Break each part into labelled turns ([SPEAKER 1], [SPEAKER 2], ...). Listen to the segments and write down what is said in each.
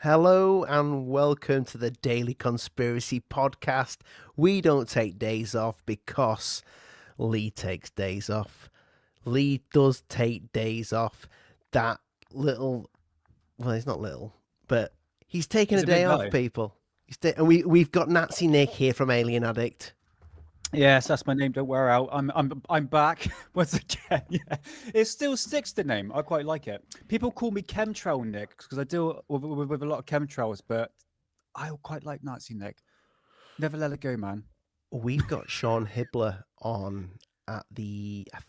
[SPEAKER 1] Hello and welcome to the Daily Conspiracy Podcast. We don't take days off because Lee takes days off. Lee does take days off. That little, well, he's not little, but he's taking
[SPEAKER 2] He's
[SPEAKER 1] a
[SPEAKER 2] a
[SPEAKER 1] day
[SPEAKER 2] big
[SPEAKER 1] off,
[SPEAKER 2] guy.
[SPEAKER 1] people. And we've got Nazi Nick here from Alien Addict.
[SPEAKER 2] Yes, that's my name. Don't wear out. I'm back once again. Yeah, it still sticks the name. I quite like it. People call me Chemtrail Nick because I deal with a lot of chemtrails, but I quite like Nazi Nick. Never let it go, man.
[SPEAKER 1] We've got Sean Hibbler on I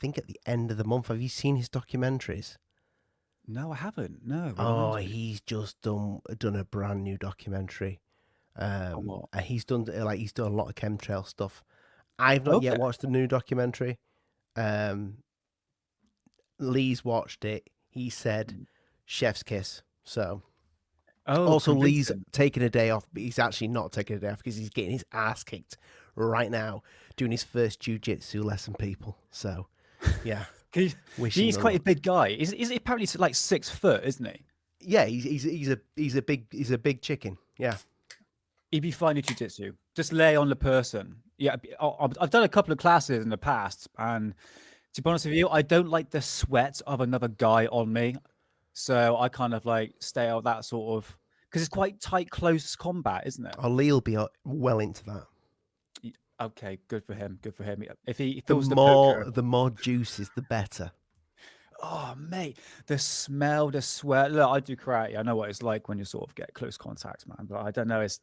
[SPEAKER 1] think at the end of the month. Have you seen his documentaries?
[SPEAKER 2] No, I haven't. No,
[SPEAKER 1] Oh,
[SPEAKER 2] reminds me.
[SPEAKER 1] he's just done a brand new documentary.
[SPEAKER 2] On what?
[SPEAKER 1] And he's done a lot of chemtrail stuff. I've not yet
[SPEAKER 2] Okay.
[SPEAKER 1] watched the new documentary. Um, Lee's watched it. He said, "Chef's kiss." So
[SPEAKER 2] Oh,
[SPEAKER 1] also Lee's
[SPEAKER 2] convincing.
[SPEAKER 1] taking a day off, but he's actually not taking a day off because he's getting his ass kicked right now, doing his first jiu-jitsu lesson. People. So yeah,
[SPEAKER 2] 'Cause
[SPEAKER 1] wishing
[SPEAKER 2] He's
[SPEAKER 1] the
[SPEAKER 2] quite a
[SPEAKER 1] luck.
[SPEAKER 2] big guy. Is he apparently like 6 foot, isn't he?
[SPEAKER 1] Yeah, he's a big chicken. Yeah.
[SPEAKER 2] He'd be fine at jiu-jitsu. Just lay on the person. Yeah, I've done a couple of classes in the past, and to be honest with you, I don't like the sweat of another guy on me. So I kind of like stay out that sort of because it's quite tight, close combat, isn't it?
[SPEAKER 1] Oh, Lee'll be well into that.
[SPEAKER 2] Okay, good for him. Good for him. If he feels the poker,
[SPEAKER 1] The more juices, the better.
[SPEAKER 2] oh mate, the smell, the sweat. Look, I do karate. I know what it's like when you sort of get close contact, man. But I don't know. It's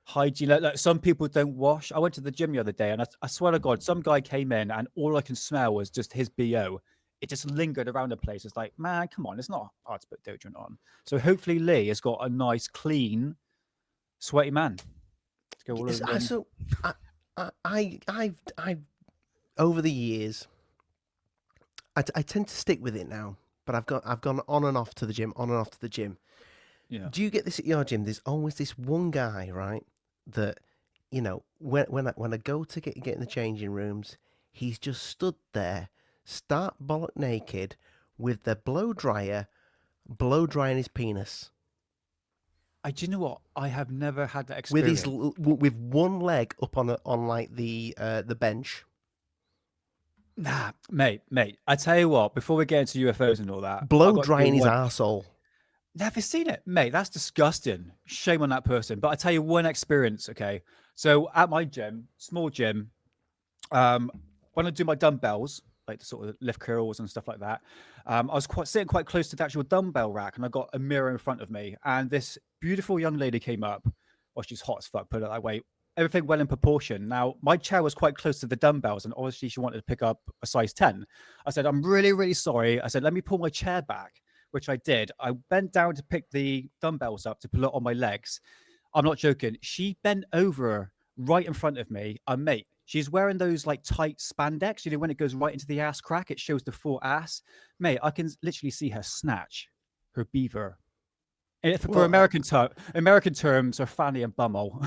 [SPEAKER 2] hygiene. Like some people don't wash. I went to the gym the other day, and I swear to God, some guy came in, and all I can smell was just his bo. It just lingered around the place. It's like, man, come on, it's not hard to put deodorant on. So hopefully Lee has got a nice, clean, sweaty man to go all over the gym.
[SPEAKER 1] So, I've over the years, I tend to stick with it now. But I've gone on and off to the gym, on and off to the gym.
[SPEAKER 2] Yeah.
[SPEAKER 1] Do you get this at your gym? There's always this one guy, right? That when I go to get in the changing rooms, he's just stood there, stark bollock naked, with the blow drying his penis,
[SPEAKER 2] Do you know what? I have never had that
[SPEAKER 1] with his
[SPEAKER 2] experience.
[SPEAKER 1] with one leg up on like the bench.
[SPEAKER 2] Nah, mate. I tell you what, before we get into UFOs and all that, I
[SPEAKER 1] Blow
[SPEAKER 2] got to tell you
[SPEAKER 1] drying his
[SPEAKER 2] one.
[SPEAKER 1] arsehole.
[SPEAKER 2] Never seen it, mate. That's disgusting. Shame on that person. But I tell you one experience, okay? So at my gym, small gym, um, when I do my dumbbells, like the sort of lift curls and stuff like that, I was sitting quite close to the actual dumbbell rack, and I got a mirror in front of me, and this beautiful young lady came up. Well, she's hot as fuck, put it that way. Everything well in proportion. Now, my chair was quite close to the dumbbells, and obviously she wanted to pick up a size 10. I said, I'm really, really sorry. I said, let me pull my chair back, which I did. I bent down to pick the dumbbells up to pull it on my legs. I'm not joking. She bent over right in front of me. Mate, she's wearing those like tight spandex. You know, when it goes right into the ass crack, it shows the full ass. Mate, I can literally see her snatch her beaver. And for
[SPEAKER 1] Well,
[SPEAKER 2] American terms, her fanny and bumhole.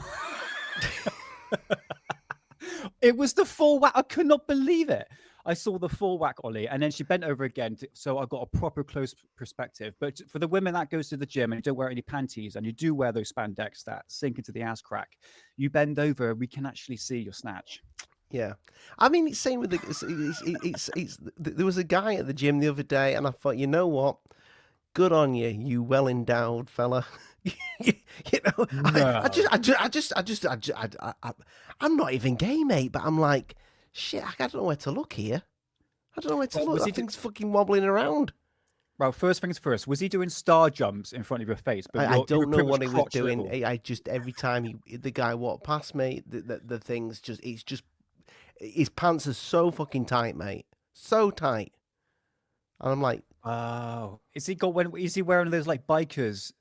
[SPEAKER 2] It was the full whack. I could not believe it. I saw the full whack, Ollie, and then she bent over again, so I got a proper close perspective. But for the women that goes to the gym and you don't wear any panties, and you do wear those spandex that sink into the ass crack, you bend over, we can actually see your snatch.
[SPEAKER 1] yeah. I mean, it's same with there was a guy at the gym the other day, and I thought, you know what? Good on you, you well endowed fella. you know,
[SPEAKER 2] No,
[SPEAKER 1] I'm not even gay, mate, but I'm like, shit, I don't know where to look here. I don't know where to
[SPEAKER 2] well,
[SPEAKER 1] look. That thing's fucking wobbling around.
[SPEAKER 2] well, first things first. Was he doing star jumps in front of your face? But
[SPEAKER 1] I
[SPEAKER 2] you were
[SPEAKER 1] don't know
[SPEAKER 2] pretty much
[SPEAKER 1] what he was
[SPEAKER 2] crotch
[SPEAKER 1] doing.
[SPEAKER 2] level.
[SPEAKER 1] I just every time the guy walked past me, the thing's just his pants are so fucking tight, mate, so tight, and I'm like,
[SPEAKER 2] Oh, is he wearing those like bikers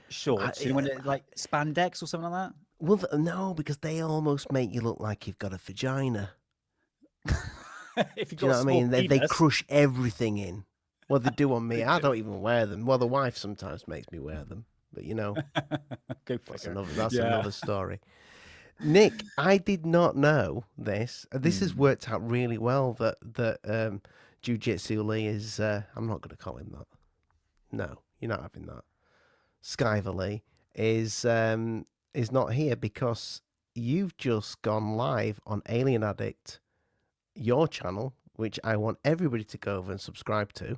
[SPEAKER 2] shorts? You know, when it like spandex or something like
[SPEAKER 1] well, no, because they almost make you look like you've got a vagina.
[SPEAKER 2] that? If you
[SPEAKER 1] Do
[SPEAKER 2] got
[SPEAKER 1] you
[SPEAKER 2] a
[SPEAKER 1] know what I
[SPEAKER 2] small
[SPEAKER 1] mean? They
[SPEAKER 2] penis,
[SPEAKER 1] crush everything in. Well, they do on me.
[SPEAKER 2] they
[SPEAKER 1] I
[SPEAKER 2] do.
[SPEAKER 1] don't even wear them. Well, the wife sometimes makes me wear them, but
[SPEAKER 2] Go figure.
[SPEAKER 1] that's
[SPEAKER 2] Yeah.
[SPEAKER 1] another story. Nick, I did not know this. This has
[SPEAKER 2] Hmm.
[SPEAKER 1] worked out really well. That Jiu Jitsu Lee is. I'm not going to call him that. No, you're not having that. Skyverly, is not here because you've just gone live on Alien Addict, your channel, which I want everybody to go over and subscribe to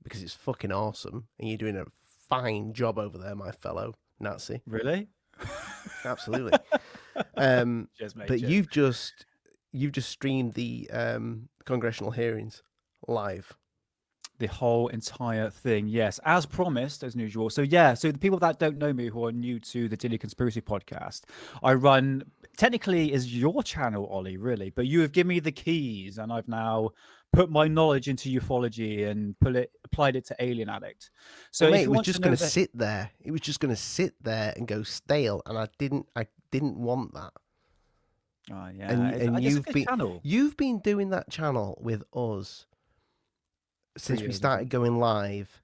[SPEAKER 1] because it's fucking awesome, and you're doing a fine job over there, my fellow Nazi.
[SPEAKER 2] Really?
[SPEAKER 1] Absolutely.
[SPEAKER 2] Cheers, mate.
[SPEAKER 1] But
[SPEAKER 2] Cheers.
[SPEAKER 1] you've just streamed the congressional hearings live.
[SPEAKER 2] The whole entire thing, yes, as promised, as usual. So yeah, so the people that don't know me, who are new to the Daily Conspiracy podcast, I run technically is your channel, Ollie, really, but you have given me the keys, and I've now put my knowledge into ufology and applied it to Alien Addict. So
[SPEAKER 1] Well,
[SPEAKER 2] if
[SPEAKER 1] mate, it
[SPEAKER 2] you
[SPEAKER 1] was
[SPEAKER 2] want
[SPEAKER 1] just
[SPEAKER 2] to
[SPEAKER 1] going
[SPEAKER 2] know
[SPEAKER 1] to
[SPEAKER 2] that,
[SPEAKER 1] sit there. It was just going to sit there and go stale, and I didn't want that.
[SPEAKER 2] oh yeah,
[SPEAKER 1] And
[SPEAKER 2] it's a good channel.
[SPEAKER 1] you've been doing that channel with us since we
[SPEAKER 2] years,
[SPEAKER 1] started
[SPEAKER 2] isn't
[SPEAKER 1] going live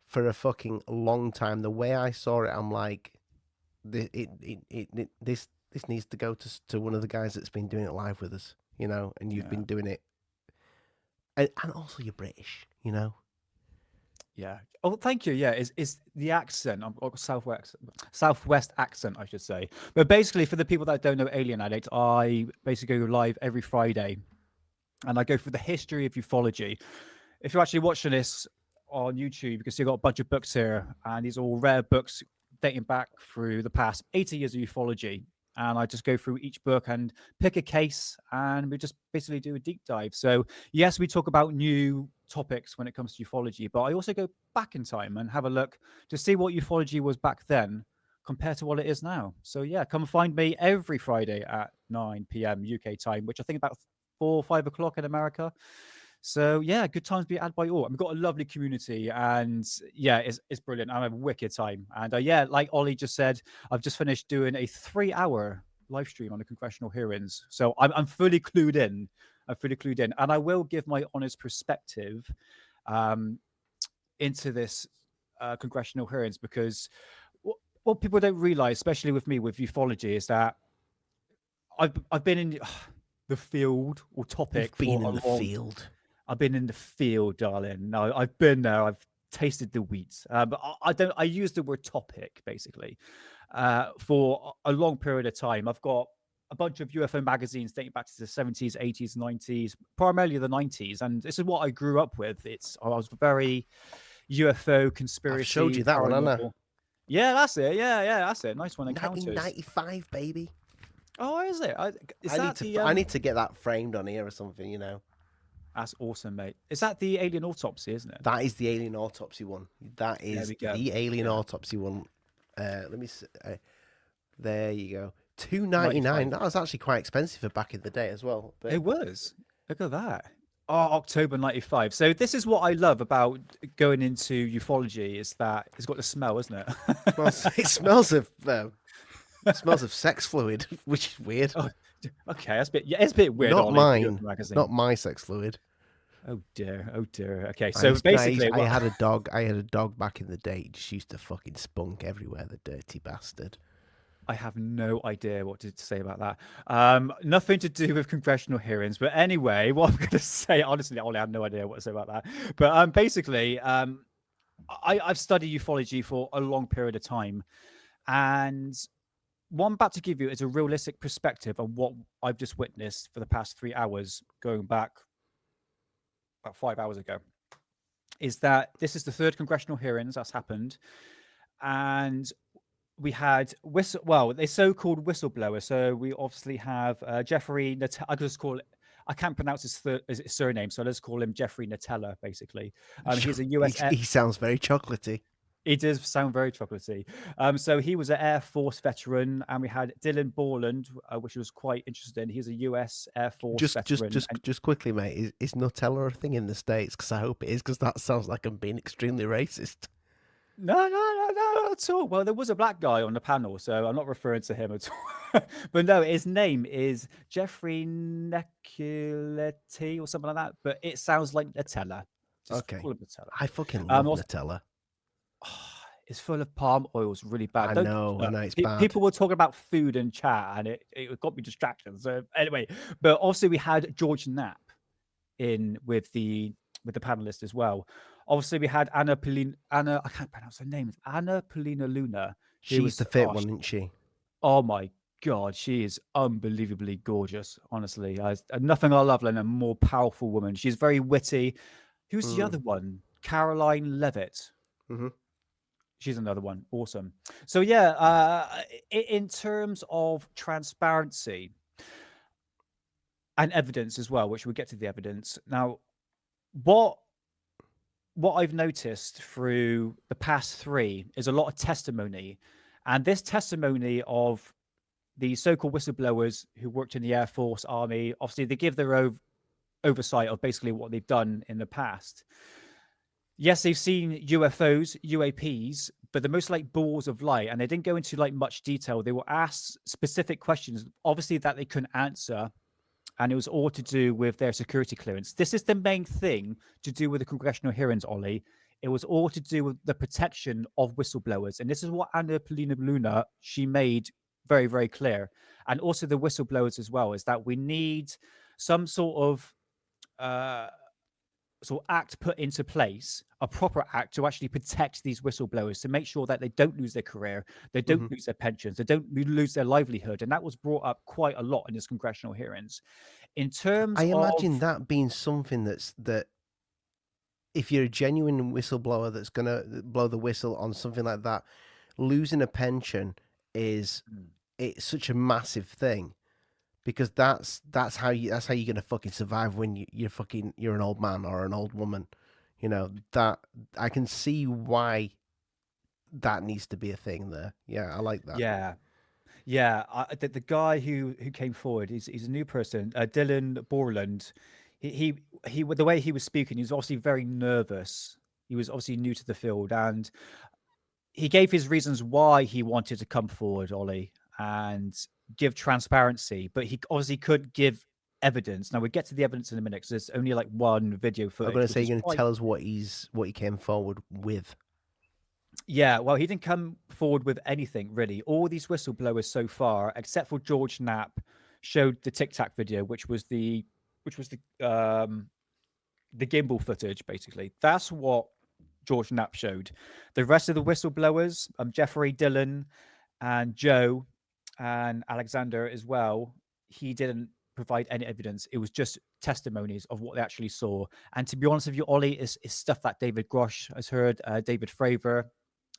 [SPEAKER 1] for a fucking long time. The way I saw it, I'm like, this needs to go to one of the guys that's been doing it live with us, you know. And you've
[SPEAKER 2] Yeah.
[SPEAKER 1] been doing it, and also you're British, you know.
[SPEAKER 2] Yeah. Oh, thank you. Yeah, is the accent, or southwest accent, I should say. But basically, for the people that don't know Alien Addict, I basically go live every Friday, and I go through the history of ufology. If you're actually watching this on YouTube, you can see I've got a bunch of books here, and these are all rare books dating back through the past 80 years of ufology. And I just go through each book and pick a case, and we just basically do a deep dive. So, yes, we talk about new topics when it comes to ufology, but I also go back in time and have a look to see what ufology was back then compared to what it is now. So, yeah, come find me every Friday at 9 p.m. UK time, which I think about 4 or 5 o'clock in America. So yeah, good times be had by all. We've got a lovely community, and yeah, it's brilliant. I have a wicked time, and yeah, like Ollie just said, I've just finished doing a 3-hour live stream on the congressional hearings, so I'm fully clued in. I'm fully clued in, and I will give my honest perspective into this congressional hearings, because what people don't realize, especially with me with ufology, is that I've been in the field or topic
[SPEAKER 1] You've been
[SPEAKER 2] for
[SPEAKER 1] in the
[SPEAKER 2] a long.
[SPEAKER 1] field.
[SPEAKER 2] I've been in the field, darling. No, I've been there. I've tasted the wheat. But I don't. I use the word topic basically for a long period of time. I've got a bunch of UFO magazines dating back to the 70s, 80s, 90s, primarily the 90s, and this is what I grew up with. I was very UFO conspiracy.
[SPEAKER 1] I've showed you that one, haven't I?
[SPEAKER 2] paranormal. Yeah, that's it. Yeah, that's it. Nice one. Encounters.
[SPEAKER 1] 1995, baby.
[SPEAKER 2] Oh, is it?
[SPEAKER 1] I need to get that framed on here or something, you know.
[SPEAKER 2] That's awesome, mate. Is that the alien autopsy, isn't it?
[SPEAKER 1] That is the alien autopsy one. That is the alien autopsy one. Let me see. There you go. $2.99. That was actually quite expensive for back in the day as well. But
[SPEAKER 2] it was. Look at that. Oh, October 95. So this is what I love about going into ufology, is that it's got the smell, isn't it?
[SPEAKER 1] it smells of sex fluid, which is weird.
[SPEAKER 2] Oh, okay, it's a bit weird.
[SPEAKER 1] Not mine. Not my sex fluid.
[SPEAKER 2] Oh dear. Okay, so basically,
[SPEAKER 1] I had a dog. I had a dog back in the day. He just used to fucking spunk everywhere. The dirty bastard.
[SPEAKER 2] I have no idea what to say about that. Nothing to do with congressional hearings. But anyway, what I'm going to say, honestly, Ollie, I have no idea what to say about that. But basically, I've studied ufology for a long period of time. And what I'm about to give you is a realistic perspective on what I've just witnessed for the past 3 hours, going back about 5 hours ago. Is that this is the third congressional hearings that's happened. And we had they so-called whistleblowers. So we obviously have Jeffrey Nutella. I can't pronounce his surname, so let's call him Jeffrey Nutella. Basically, he's a US.
[SPEAKER 1] He sounds very chocolatey.
[SPEAKER 2] He does sound very chocolatey. So he was an Air Force veteran, and we had Dylan Borland, which was quite interesting. He's a US Air Force veteran.
[SPEAKER 1] Just quickly, mate. Is Nutella a thing in the States? Because I hope it is, because that sounds like I'm being extremely racist.
[SPEAKER 2] No, not at all. Well, there was a black guy on the panel, so I'm not referring to him at all. But no, his name is Jeffrey Neculetti or something like that. But it sounds like Nutella. Just
[SPEAKER 1] okay.
[SPEAKER 2] Call him Nutella.
[SPEAKER 1] I fucking love Nutella.
[SPEAKER 2] It's full of palm oil. It's really bad.
[SPEAKER 1] I know it's bad.
[SPEAKER 2] People were talking about food and chat, and it got me distracted. So anyway, but also we had George Knapp in with the panelist as well. Obviously, we had Anna. I can't pronounce her name. It's Anna Polina Luna, who
[SPEAKER 1] She's
[SPEAKER 2] was
[SPEAKER 1] the fit one, isn't she?
[SPEAKER 2] oh my god, she is unbelievably gorgeous. Honestly, nothing I love than a more powerful woman. She's very witty. Who's the
[SPEAKER 1] Mm.
[SPEAKER 2] other one? Caroline Levitt.
[SPEAKER 1] Mm-hmm.
[SPEAKER 2] She's another one. Awesome. So yeah, in terms of transparency and evidence as well, which we'll get to the evidence now. What I've noticed through the past 3 is a lot of testimony, and this testimony of the so-called whistleblowers who worked in the Air Force, Army, obviously they give their oversight of basically what they've done in the past. Yes, they've seen UFOs, UAPs, but the most like balls of light, and they didn't go into like much detail. They were asked specific questions, obviously that they couldn't answer, and it was all to do with their security clearance. This is the main thing to do with the congressional hearings, Ollie. It was all to do with the protection of whistleblowers, and this is what Anna Polina Luna she made very, very clear, and also the whistleblowers as well, is that we need some sort of act put into place, a proper act to actually protect these whistleblowers, to make sure that they don't lose their career, they don't
[SPEAKER 1] Mm-hmm.
[SPEAKER 2] lose their pensions, they don't lose their livelihood. And that was brought up quite a lot in this congressional hearings. In terms
[SPEAKER 1] I
[SPEAKER 2] of
[SPEAKER 1] imagine that being something that if you're a genuine whistleblower that's gonna blow the whistle on something like that, losing a pension is it's such a massive thing because that's how you're gonna fucking survive when you're an old man or an old woman. You know, that I can see why that needs to be a thing there. Yeah, I like that.
[SPEAKER 2] yeah. Yeah, the guy who came forward, he's a new person, Dylan Borland. He with the way he was speaking, he was obviously very nervous. He was obviously new to the field, and he gave his reasons why he wanted to come forward, Ollie, and give transparency. But he obviously could give evidence. Now we get to the evidence in a minute because there's only like one video
[SPEAKER 1] I'm
[SPEAKER 2] footage,
[SPEAKER 1] gonna
[SPEAKER 2] which
[SPEAKER 1] say
[SPEAKER 2] is
[SPEAKER 1] you're gonna
[SPEAKER 2] quite.
[SPEAKER 1] tell us what he came forward with.
[SPEAKER 2] Yeah, well, he didn't come forward with anything really. All these whistleblowers so far, except for George Knapp, showed the tic-tac video, which was the gimbal footage, basically. That's what George Knapp showed. The rest of the whistleblowers, Jeffrey, Dylan, and Joe, and Alexander as well, he didn't provide any evidence. It was just testimonies of what they actually saw. And to be honest with you, Ollie, is stuff that David Grosh has heard, David Fravor,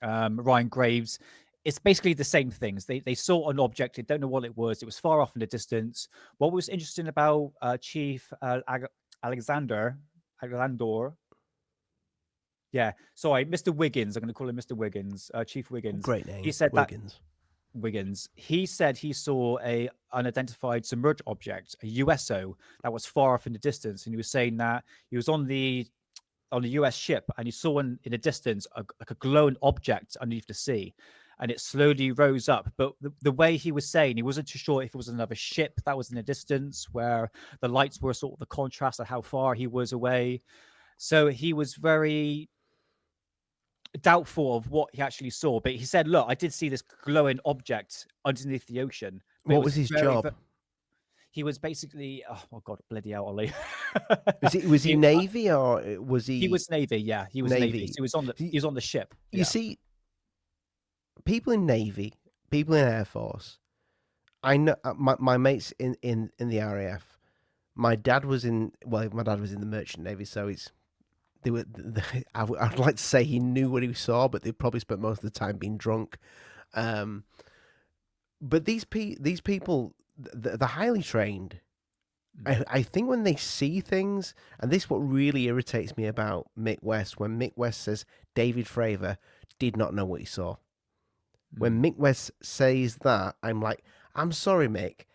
[SPEAKER 2] Ryan Graves. It's basically the same things. They saw an object, they don't know what it was. It was far off in the distance. What was interesting about Chief Alexander, yeah, sorry, Mr. Wiggins. I'm going to call him Mr. Wiggins, Chief Wiggins.
[SPEAKER 1] Great name,
[SPEAKER 2] He said
[SPEAKER 1] Wiggins.
[SPEAKER 2] that Wiggins. He said he saw a unidentified submerged object, a USO, that was far off in the distance, and he was saying that he was on the US ship and he saw in the distance like a glowing object underneath the sea, and it slowly rose up. But the way he was saying, he wasn't too sure if it was another ship that was in the distance, where the lights were sort of the contrast of how far he was away. So he was very doubtful of what he actually saw. But he said, "Look, I did see this glowing object underneath the ocean." But
[SPEAKER 1] What was his job?
[SPEAKER 2] He was basically, oh god, bloody hell, Ollie.
[SPEAKER 1] Was he Navy or was he?
[SPEAKER 2] He was Navy, yeah. He was Navy. So he was on the ship.
[SPEAKER 1] You see, people in Navy, people in Air Force. I know my mates in the RAF. My dad was in the Merchant Navy, so they were. I'd like to say he knew what he saw, but they probably spent most of the time being drunk. But these people, they're highly trained. I think when they see things, and this is what really irritates me about Mick West, when Mick West says David Fravor did not know what he saw. When Mick West says that, I'm like, I'm sorry, Mick.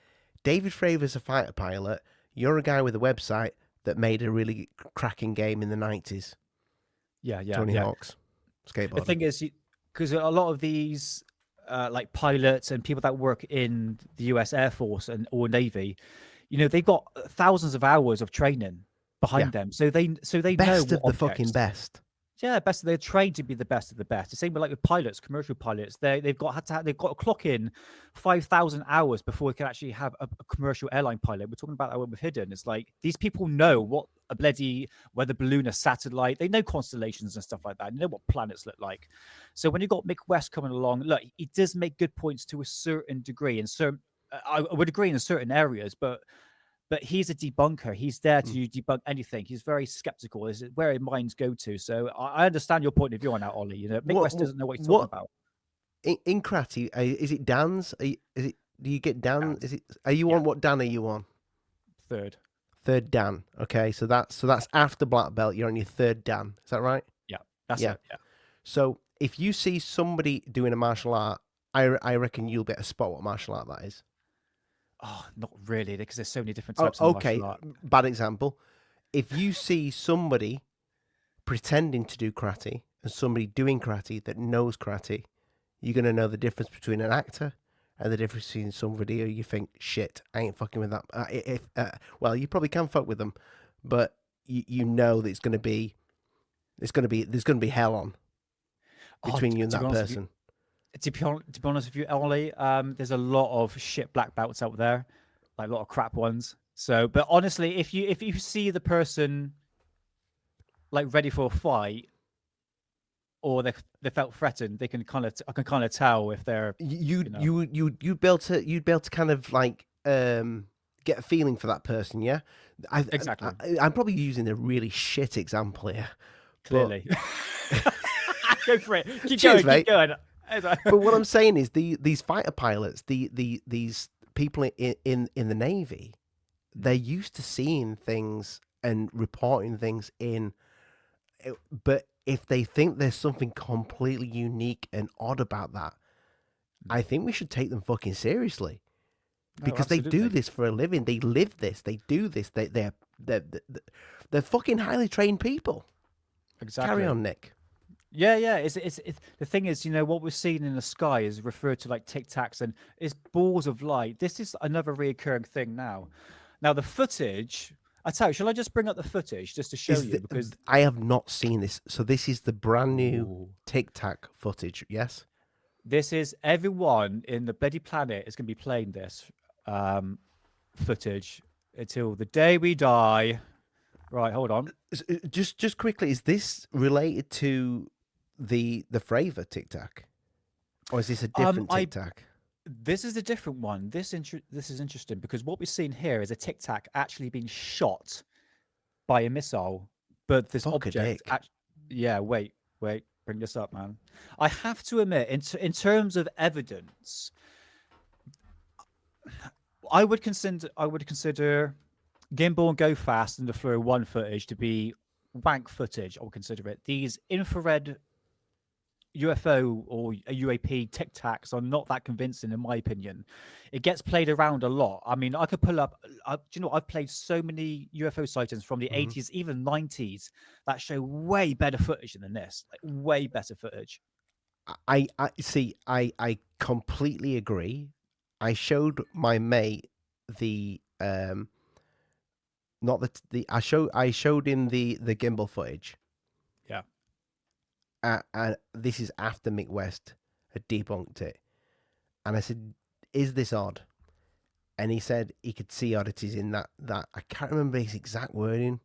[SPEAKER 1] David Fravor's a fighter pilot. You're a guy with a website that made a really cracking game in the 90s.
[SPEAKER 2] Yeah.
[SPEAKER 1] Tony Hawk's skateboard.
[SPEAKER 2] The thing is, because a lot of these like pilots and people that work in the US Air Force or Navy, they've got thousands of hours of training behind them. So they
[SPEAKER 1] best
[SPEAKER 2] know
[SPEAKER 1] of the fucking best.
[SPEAKER 2] Yeah, best. They're trained to be the best of the best. The same with pilots, commercial pilots. They've got to clock in 5,000 hours before they can actually have a commercial airline pilot. We're talking about that with Hidden. It's like these people know what a bloody weather balloon, a satellite. They know constellations and stuff like that. They know what planets look like. So when you got Mick West coming along, look, he does make good points to a certain degree, and certain I would agree in certain areas, but he's a debunker. He's there to debunk anything. He's very skeptical. Is where his minds go to. So I understand your point of view on that, Ollie. You know, Mick West doesn't know what he's talking about.
[SPEAKER 1] In Kratty, is it Dan's? Do you get Dan?
[SPEAKER 2] Dan.
[SPEAKER 1] Are you on what Dan are you on? Third Dan. Okay, so that's after black belt. You're on your third Dan. Is that right?
[SPEAKER 2] Yeah, that's it. Yeah.
[SPEAKER 1] So if you see somebody doing a martial art, I reckon you'll get a spot what martial art that is.
[SPEAKER 2] Oh, not really, because there's so many different types of martial art.
[SPEAKER 1] Bad example. If you see somebody pretending to do karate and somebody doing karate that knows karate, you're going to know the difference between an actor and the difference between somebody who you think, shit, I ain't fucking with that. Well, you probably can fuck with them, but you know that there's going to be hell on between you and that person.
[SPEAKER 2] To be honest with you, Ollie, there's a lot of shit black belts out there, like a lot of crap ones. So, but honestly, if you see the person like ready for a fight, or they felt threatened, I can kind of tell if they're
[SPEAKER 1] you'd be able to kind of like get a feeling for that person. Yeah,
[SPEAKER 2] exactly.
[SPEAKER 1] I'm probably using a really shit example here.
[SPEAKER 2] Clearly, go for it. Keep going.
[SPEAKER 1] But what I'm saying is these fighter pilots, these people in the Navy, they're used to seeing things and reporting things but if they think there's something completely unique and odd about that, I think we should take them fucking seriously, because they do this for a living. They live this. They do this. They're fucking highly trained people.
[SPEAKER 2] Exactly.
[SPEAKER 1] Carry on, Nick.
[SPEAKER 2] Yeah. It's the thing is, what we're seeing in the sky is referred to like tic-tacs, and it's balls of light. This is another reoccurring thing now. Now the footage, I tell you, shall I just bring up the footage just to show you? Because
[SPEAKER 1] I have not seen this. So this is the brand new tic-tac footage. Yes.
[SPEAKER 2] This is everyone in the bloody planet is going to be playing this footage until the day we die. Right, hold on.
[SPEAKER 1] Just quickly, is this related to the Fravor tic-tac, or is this a different tic-tac?
[SPEAKER 2] This is a different one. This is interesting because what we're seeing here is a tic-tac actually being shot by a missile, but this object. Wait, bring this up, man. I have to admit, in terms of evidence, I would consider Gimbal and Go Fast and the Flow 1 footage to be wank footage. I would consider it. These infrared UFO or UAP tic-tacs are not that convincing, in my opinion. It gets played around a lot. I mean, I could pull up. I've played so many UFO sightings from the 80s, even 90s, that show way better footage than this. Like, way better footage.
[SPEAKER 1] I see. I completely agree. I showed my mate the not the I showed him the gimbal footage.
[SPEAKER 2] Yeah.
[SPEAKER 1] And this is after Mick West had debunked it. And I said, is this odd? And he said he could see oddities in that. I can't remember his exact wording,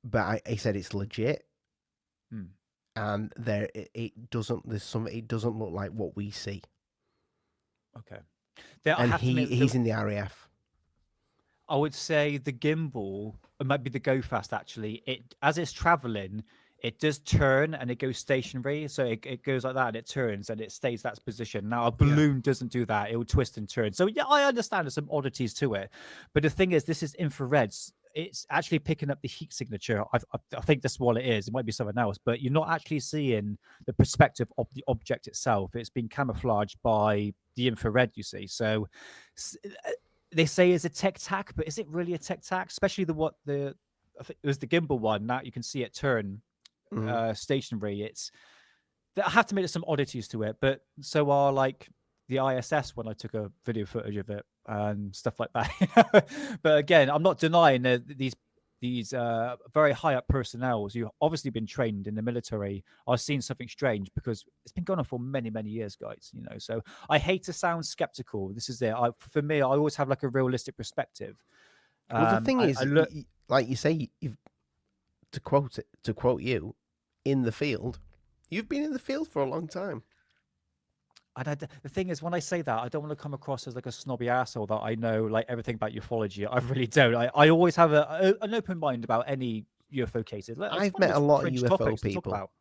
[SPEAKER 1] but he said it's legit. And it doesn't look like what we see.
[SPEAKER 2] Okay.
[SPEAKER 1] And he's in the RAF.
[SPEAKER 2] I would say the gimbal, it might be the Go Fast actually, as it's traveling, it does turn and it goes stationary. So it goes like that and it turns and it stays that position. Now, a balloon doesn't do that. It will twist and turn. So, yeah, I understand there's some oddities to it. But the thing is, this is infrared. It's actually picking up the heat signature. I think that's what it is. It might be something else. But you're not actually seeing the perspective of the object itself. It's been camouflaged by the infrared, you see. So they say it's a tic-tac, but is it really a tic-tac? Especially I think it was the gimbal one. Now you can see it turn stationary. I have to admit there's some oddities to it, but so are like the ISS when I took a video footage of it and stuff like that. But again, I'm not denying that these very high up personnel who've obviously been trained in the military are seeing something strange, because it's been going on for many, many years, guys. So I hate to sound skeptical. This is it. For me, I always have like a realistic perspective.
[SPEAKER 1] Well, the thing is, like you say, you've to quote you, in the field. You've been in the field for a long time.
[SPEAKER 2] And the thing is, when I say that, I don't want to come across as like a snobby asshole that I know like everything about ufology. I really don't. I always have an open mind about any UFO cases.
[SPEAKER 1] I've met a lot of UFO
[SPEAKER 2] topics to talk
[SPEAKER 1] people.
[SPEAKER 2] about.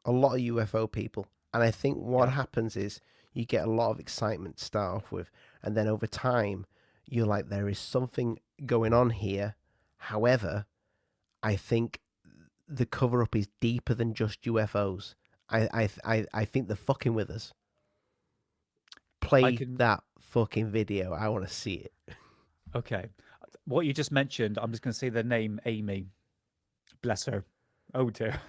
[SPEAKER 1] A lot of UFO people. And I think what
[SPEAKER 2] Yeah.
[SPEAKER 1] happens is you get a lot of excitement to start off with. And then over time, you're like, there is something going on here. However, I think the cover up is deeper than just UFOs. I think they're fucking with us. Play that fucking video. I want to see it.
[SPEAKER 2] Okay. What you just mentioned, I'm just going to say the name Amy. Bless her. Oh dear.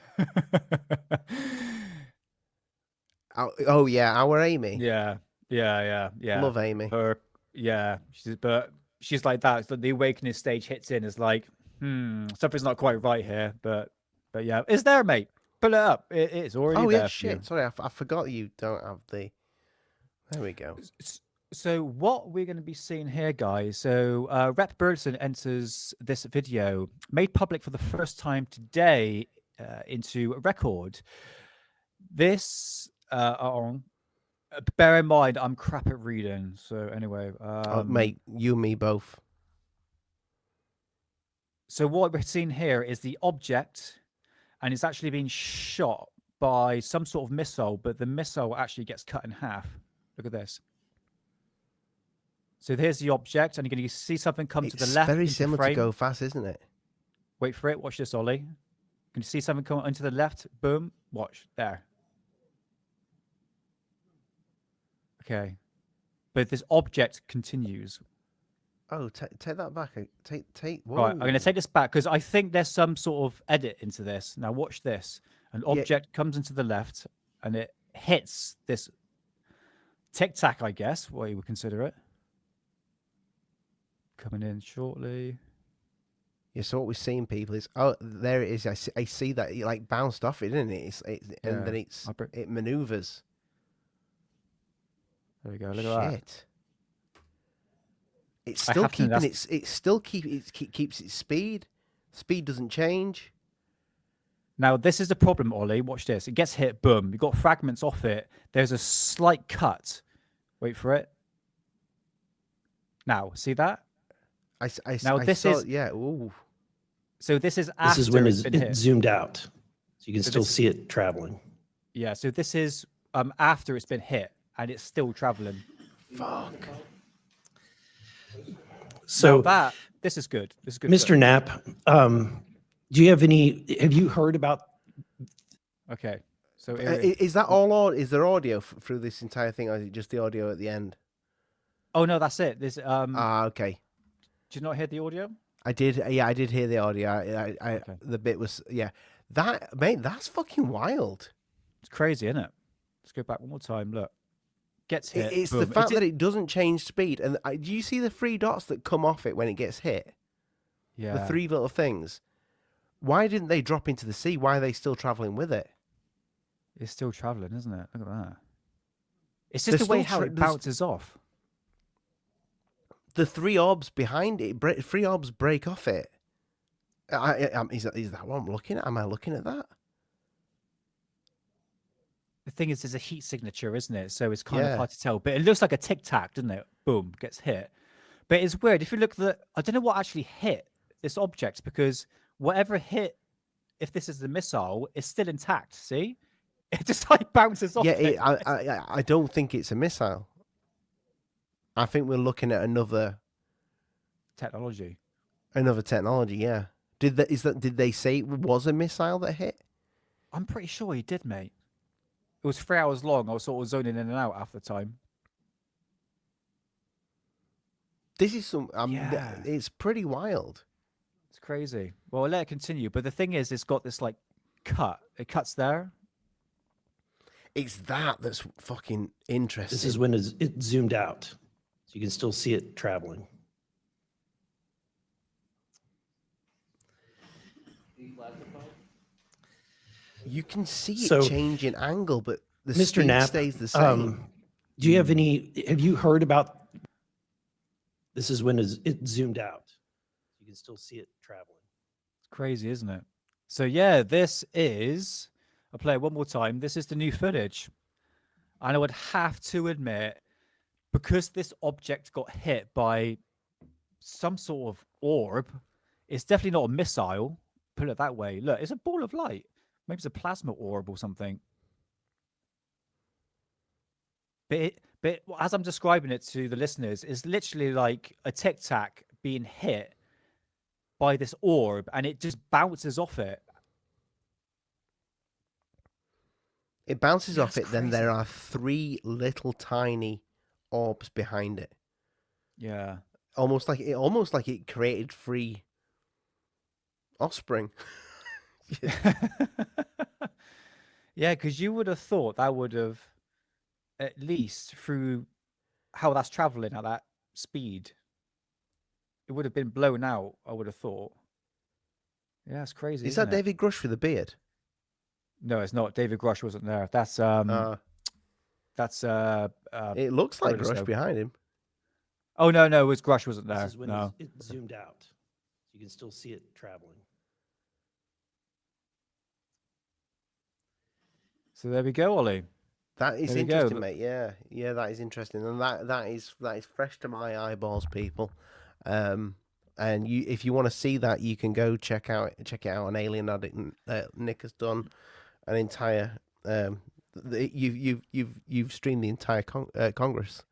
[SPEAKER 1] Oh yeah, our Amy.
[SPEAKER 2] Yeah.
[SPEAKER 1] Love Amy.
[SPEAKER 2] But she's like that. So the awakening stage hits in. It's like, something's not quite right here. But yeah, it's there, mate. Pull it up. It's already there.
[SPEAKER 1] Oh yeah, shit. Sorry, I forgot you don't have the. There we go.
[SPEAKER 2] So what we're going to be seeing here, guys. So Rep Burleson enters this video made public for the first time today into a record. This, bear in mind, I'm crap at reading. So anyway,
[SPEAKER 1] mate, you and me both.
[SPEAKER 2] So what we're seeing here is the object, and it's actually being shot by some sort of missile, but the missile actually gets cut in half. Look at this. So here's the object, and you're going to see something come to the left.
[SPEAKER 1] It's very similar to Go Fast, isn't it?
[SPEAKER 2] Wait for it. Watch this, Ollie. Can you see something come into the left? Boom. Watch. There. Okay. But this object continues.
[SPEAKER 1] Oh, take that back. Take.
[SPEAKER 2] Whoa. Right, I'm going to take this back because I think there's some sort of edit into this. Now watch this. An object comes into the left, and it hits this tic-tac, I guess, what you would consider it. Coming in shortly.
[SPEAKER 1] Yeah, so what we're seeing, people, is there it is. I see that it like bounced off it, didn't it? And then it maneuvers.
[SPEAKER 2] There we go. Look at that.
[SPEAKER 1] It's still keeping it keeps its speed. Speed doesn't change.
[SPEAKER 2] Now this is the problem, Ollie. Watch this. It gets hit. Boom. You've got fragments off it. There's a slight cut. Wait for it. Now, see that?
[SPEAKER 1] Yeah. Ooh.
[SPEAKER 2] So this is after.
[SPEAKER 3] This is when it's zoomed out, so you can still see it traveling.
[SPEAKER 2] Yeah. So this is after it's been hit, and it's still traveling.
[SPEAKER 1] Fuck.
[SPEAKER 3] So
[SPEAKER 2] this is good. This is good.
[SPEAKER 3] Mr. Knapp, do you have you heard about?
[SPEAKER 2] Okay. So
[SPEAKER 1] is that all? Is there audio through this entire thing, or is it just the audio at the end?
[SPEAKER 2] Oh no, that's it. There's
[SPEAKER 1] okay.
[SPEAKER 2] Did you not hear the audio?
[SPEAKER 1] I did. Yeah, I did hear the audio. Okay. The bit was That mate, that's fucking wild.
[SPEAKER 2] It's crazy, isn't it? Let's go back one more time. Look, gets hit.
[SPEAKER 1] It's the fact that it doesn't change speed. And do you see the 3 dots that come off it when it gets hit?
[SPEAKER 2] Yeah.
[SPEAKER 1] The 3 little things. Why didn't they drop into the sea? Why are they still traveling with it?
[SPEAKER 2] It's still traveling, isn't it? Look at that. It's just the way how it bounces off.
[SPEAKER 1] The 3 orbs behind it, 3 orbs break off it. Is that what I'm looking at? Am I looking at that?
[SPEAKER 2] The thing is, there's a heat signature, isn't it? So it's kind of hard to tell. But it looks like a tic-tac, doesn't it? Boom, gets hit. But it's weird. If you look at I don't know what actually hit this object, because whatever hit, if this is the missile, is still intact. See? It just like bounces off.
[SPEAKER 1] Yeah, I don't think it's a missile. I think we're looking at another
[SPEAKER 2] technology.
[SPEAKER 1] Yeah. Did they say it was a missile that hit?
[SPEAKER 2] I'm pretty sure he did, mate. It was 3 hours long. I was sort of zoning in and out half the time.
[SPEAKER 1] This is it's pretty wild.
[SPEAKER 2] It's crazy. Well, I'll let it continue. But the thing is, it's got this like cut. It cuts there.
[SPEAKER 1] It's that's fucking interesting.
[SPEAKER 3] This is when it zoomed out, so you can still see it traveling.
[SPEAKER 1] You can see it change in angle, but the
[SPEAKER 3] Mr.
[SPEAKER 1] speed
[SPEAKER 3] Knapp,
[SPEAKER 1] stays the same.
[SPEAKER 3] Do you have have you heard about, this is when it zoomed out, so you can still see it traveling.
[SPEAKER 2] Crazy, isn't it? So yeah, this is. I'll play it one more time. This is the new footage, and I would have to admit, because this object got hit by some sort of orb, it's definitely not a missile. Put it that way. Look, it's a ball of light. Maybe it's a plasma orb or something. But as I'm describing it to the listeners, it's literally like a tic-tac being hit by this orb, and it just bounces off it.
[SPEAKER 1] It bounces off
[SPEAKER 2] That's
[SPEAKER 1] it, then there
[SPEAKER 2] crazy.
[SPEAKER 1] are 3 little tiny orbs behind it.
[SPEAKER 2] Yeah.
[SPEAKER 1] Almost like it created 3 offspring.
[SPEAKER 2] Yeah, because you would have thought that would have, at least through how that's traveling at that speed, it would have been blown out, I would have thought. Yeah, it's crazy,
[SPEAKER 1] Is
[SPEAKER 2] isn't
[SPEAKER 1] that
[SPEAKER 2] it?
[SPEAKER 1] David Grush with a beard?
[SPEAKER 2] No, it's not. David Grush wasn't there. That's
[SPEAKER 1] It looks like
[SPEAKER 2] where does it
[SPEAKER 1] Grush
[SPEAKER 2] go?
[SPEAKER 1] behind him.
[SPEAKER 2] Oh no, it was Grush wasn't
[SPEAKER 3] This
[SPEAKER 2] there.
[SPEAKER 3] is when
[SPEAKER 2] No.
[SPEAKER 3] it zoomed out. You can still see it traveling.
[SPEAKER 2] So there we go, Ollie.
[SPEAKER 1] That is
[SPEAKER 2] There we go.
[SPEAKER 1] interesting, mate. Yeah, that is interesting, and that is fresh to my eyeballs, people. And if you want to see that, you can go check it out on Alien Addict. Nick has done an entire. You've streamed the entire Congress.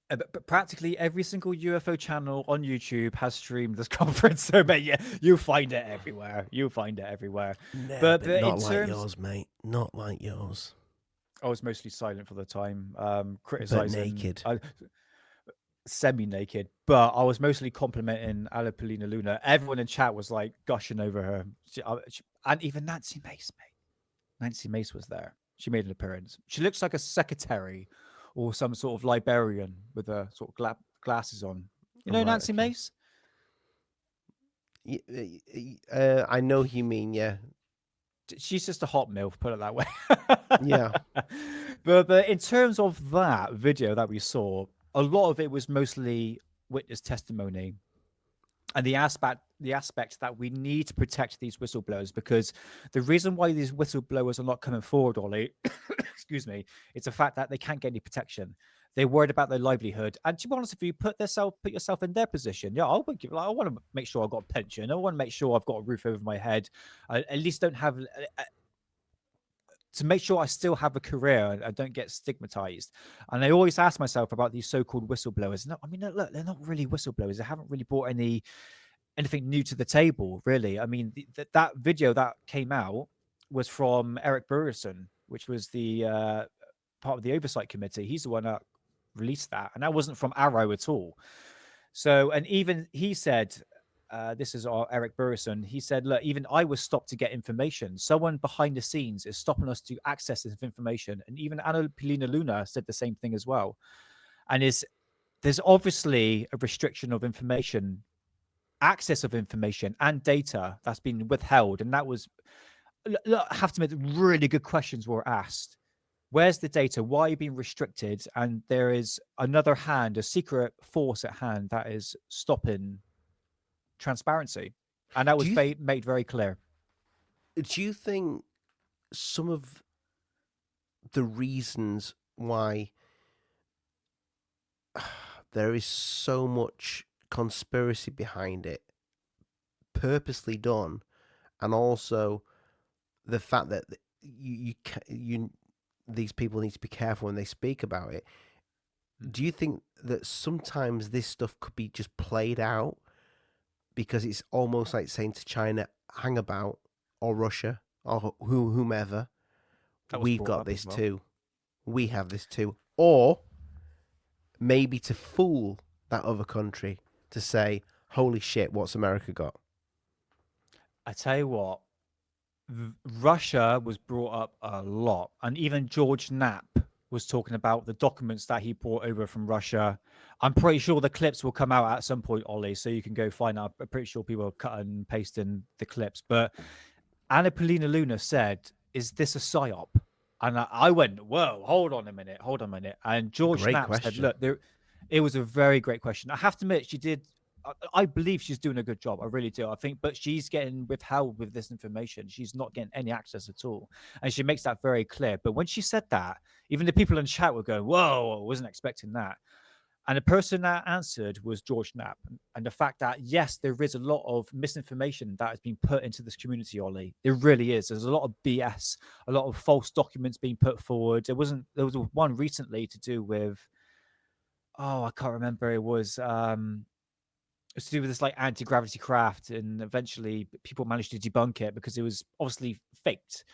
[SPEAKER 2] But practically every single UFO channel on YouTube has streamed this conference. So, mate, yeah, you'll find it everywhere. You'll find it everywhere.
[SPEAKER 1] No,
[SPEAKER 2] But
[SPEAKER 1] not
[SPEAKER 2] in
[SPEAKER 1] like
[SPEAKER 2] terms,
[SPEAKER 1] yours, mate. Not like yours.
[SPEAKER 2] I was mostly silent for the time,
[SPEAKER 1] But
[SPEAKER 2] criticizing,
[SPEAKER 1] naked.
[SPEAKER 2] semi-naked. But I was mostly complimenting Alapalina Luna. Everyone in chat was like gushing over her, and even Nancy Mace, mate. Nancy Mace was there. She made an appearance. She looks like a secretary or some sort of librarian with a sort of glasses on. You know
[SPEAKER 1] Right,
[SPEAKER 2] Nancy
[SPEAKER 1] okay.
[SPEAKER 2] Mace?
[SPEAKER 1] I know who you mean. Yeah,
[SPEAKER 2] She's just a hot MILF, put it that way.
[SPEAKER 1] yeah.
[SPEAKER 2] But in terms of that video that we saw, a lot of it was mostly witness testimony. And the aspect that we need to protect these whistleblowers, because the reason why these whistleblowers are not coming forward, Ollie, excuse me, it's the fact that they can't get any protection. They're worried about their livelihood. And to be honest, if you put yourself in their position, yeah, I want to make sure I've got a pension. I want to make sure I've got a roof over my head. I at least don't have to make sure I still have a career and I don't get stigmatized. And I always ask myself about these so-called whistleblowers. No, I mean, look, they're not really whistleblowers. They haven't really brought anything new to the table, really. I mean, that video that came out was from Eric Burrison, which was the part of the oversight committee. He's the one that released that, and that wasn't from Arrow at all. So, and even he said, this is our Eric Burrison. He said, look, even I was stopped to get information. Someone behind the scenes is stopping us to access this information. And even Anna Polina Luna said the same thing as well. And there's obviously a restriction of information, access of information and data that's been withheld. And that was, look, I have to admit, really good questions were asked. Where's the data? Why are you being restricted? And there is another hand, a secret force at hand that is stopping transparency. And that was made very clear.
[SPEAKER 1] Do you think some of the reasons why there is so much conspiracy behind it, purposely done, and also the fact that these people need to be careful when they speak about it? Do you think that sometimes this stuff could be just played out because it's almost like saying to China, hang about, or Russia, or whomever, we've got this too. We have this too. Or maybe to fool that other country to say, holy shit, what's America got?
[SPEAKER 2] I tell you what, Russia was brought up a lot. And even George Knapp was talking about the documents that he brought over from Russia. I'm pretty sure the clips will come out at some point, Ollie, so you can go find out. I'm pretty sure people are cutting and pasting the clips. But Anna Polina Luna said, is this a psyop? And I went, whoa, hold on a minute. And George Knapp said, look, it was a very great question. I have to admit, she did I believe she's doing a good job. I really do. I think, but she's getting withheld with this information. She's not getting any access at all, and she makes that very clear. But when she said that, even the people in chat were going, "Whoa, I wasn't expecting that." And the person that answered was George Knapp. And the fact that, yes, there is a lot of misinformation that has been put into this community, Ollie. There really is. There's a lot of BS, a lot of false documents being put forward. There was one recently to do with, oh, I can't remember. It was to do with this like anti-gravity craft, and eventually people managed to debunk it because it was obviously faked.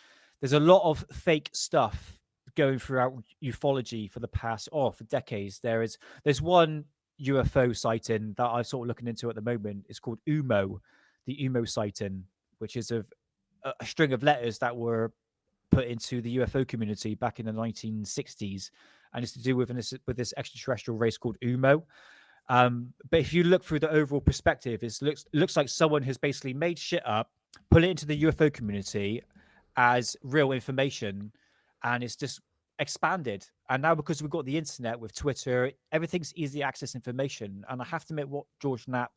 [SPEAKER 2] There's a lot of fake stuff going throughout ufology for the past for decades. There's one UFO sighting that I'm sort of looking into at the moment. It's called UMO, the UMO sighting, which is a string of letters that were put into the UFO community back in the 1960s, and it's to do with this extraterrestrial race called UMO. But if you look through the overall perspective, it looks like someone has basically made shit up, put it into the UFO community as real information, and it's just expanded. And now because we've got the internet with Twitter, everything's easy access information. And I have to admit, what George Knapp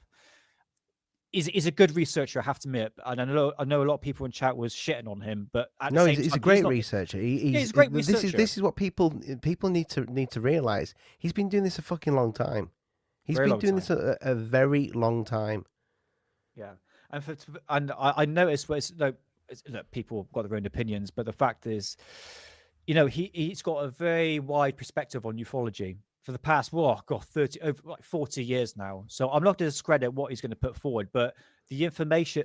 [SPEAKER 2] is a good researcher, I have to admit. And I know a lot of people in chat was shitting on him, but at the same
[SPEAKER 1] he's
[SPEAKER 2] time,
[SPEAKER 1] a great researcher.
[SPEAKER 2] He's a great researcher.
[SPEAKER 1] This is what people need to realize. He's been doing this a fucking long time. He's been doing this a very long time.
[SPEAKER 2] Yeah, and I noticed look, people have got their own opinions, but the fact is, he's got a very wide perspective on ufology for the past 40 years now. So I'm not going to discredit what he's going to put forward, but the information,